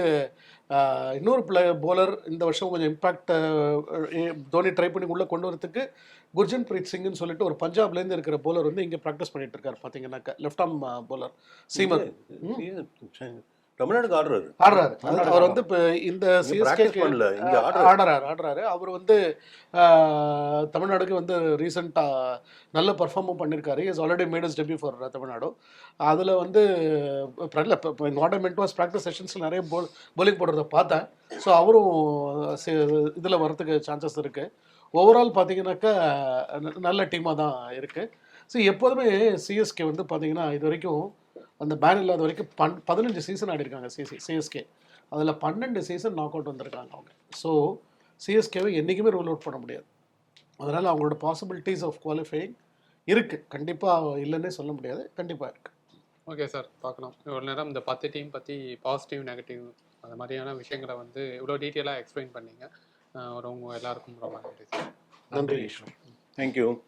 இன்னொரு போலர் இந்த வருஷம் கொஞ்சம் இம்பாக்ட் தோனி ட்ரை பண்ணி உள்ளே கொண்டு வரதுக்கு குர்ஜன் பிரீத் சிங்னு சொல்லிட்டு ஒரு பஞ்சாப்லேருந்து இருக்கிற போலர் வந்து இங்கே ப்ராக்டிஸ் பண்ணிட்டு இருக்காரு. பார்த்தீங்கன்னாக்கா லெஃப்ட் ஆர்ம் போலர் சீமர் தமிழ்நாடுக்கு ஆடுறாரு. அவர் வந்து இப்போ இந்த சிஎஸ்கேக்கு ஆடுறாரு. அவர் வந்து தமிழ்நாடுக்கு வந்து ரீசெண்டாக நல்ல பர்ஃபார்மும் பண்ணியிருக்காரு. Is already made is debut for Tamil Nadu. அதில் வந்து இப்போ நாட் வாஸ் ப்ராக்டிஸ் செஷன்ஸில் நிறைய போலிங் போடுறத பார்த்தேன். ஸோ அவரும் இதில் வரத்துக்கு சான்சஸ் இருக்குது. ஓவரால் பார்த்தீங்கன்னாக்கா நல்ல டீமாக தான் இருக்குது. ஸோ எப்போதுமே சிஎஸ்கே வந்து பார்த்தீங்கன்னா இது வரைக்கும் அந்த பேன் இல்லாத வரைக்கும் 15 சீசன் ஆடிருக்காங்க சிஎஸ்கே. அதில் 12 சீசன் நாக் அவுட் வந்திருக்காங்க அவங்க. ஸோ சிஎஸ்கேவை என்றைக்குமே ரூல் அவுட் பண்ண முடியாது. அதனால் அவங்களோட பாசிபிலிட்டிஸ் ஆஃப் குவாலிஃபையிங் இருக்குது, கண்டிப்பாக இல்லைன்னே சொல்ல முடியாது, கண்டிப்பாக இருக்குது. ஓகே சார், பார்க்கலாம். இவ்வளோ நேரம் இந்த 10 டீம் பற்றி பாசிட்டிவ் நெகட்டிவ் அந்த மாதிரியான விஷயங்களை வந்து இவ்வளோ டீட்டெயிலாக எக்ஸ்பிளைன் பண்ணிங்க. உங்கள் எல்லாருக்கும் ரொம்ப நன்றி சார். நன்றி. விஷ்ணு. தேங்க்யூ.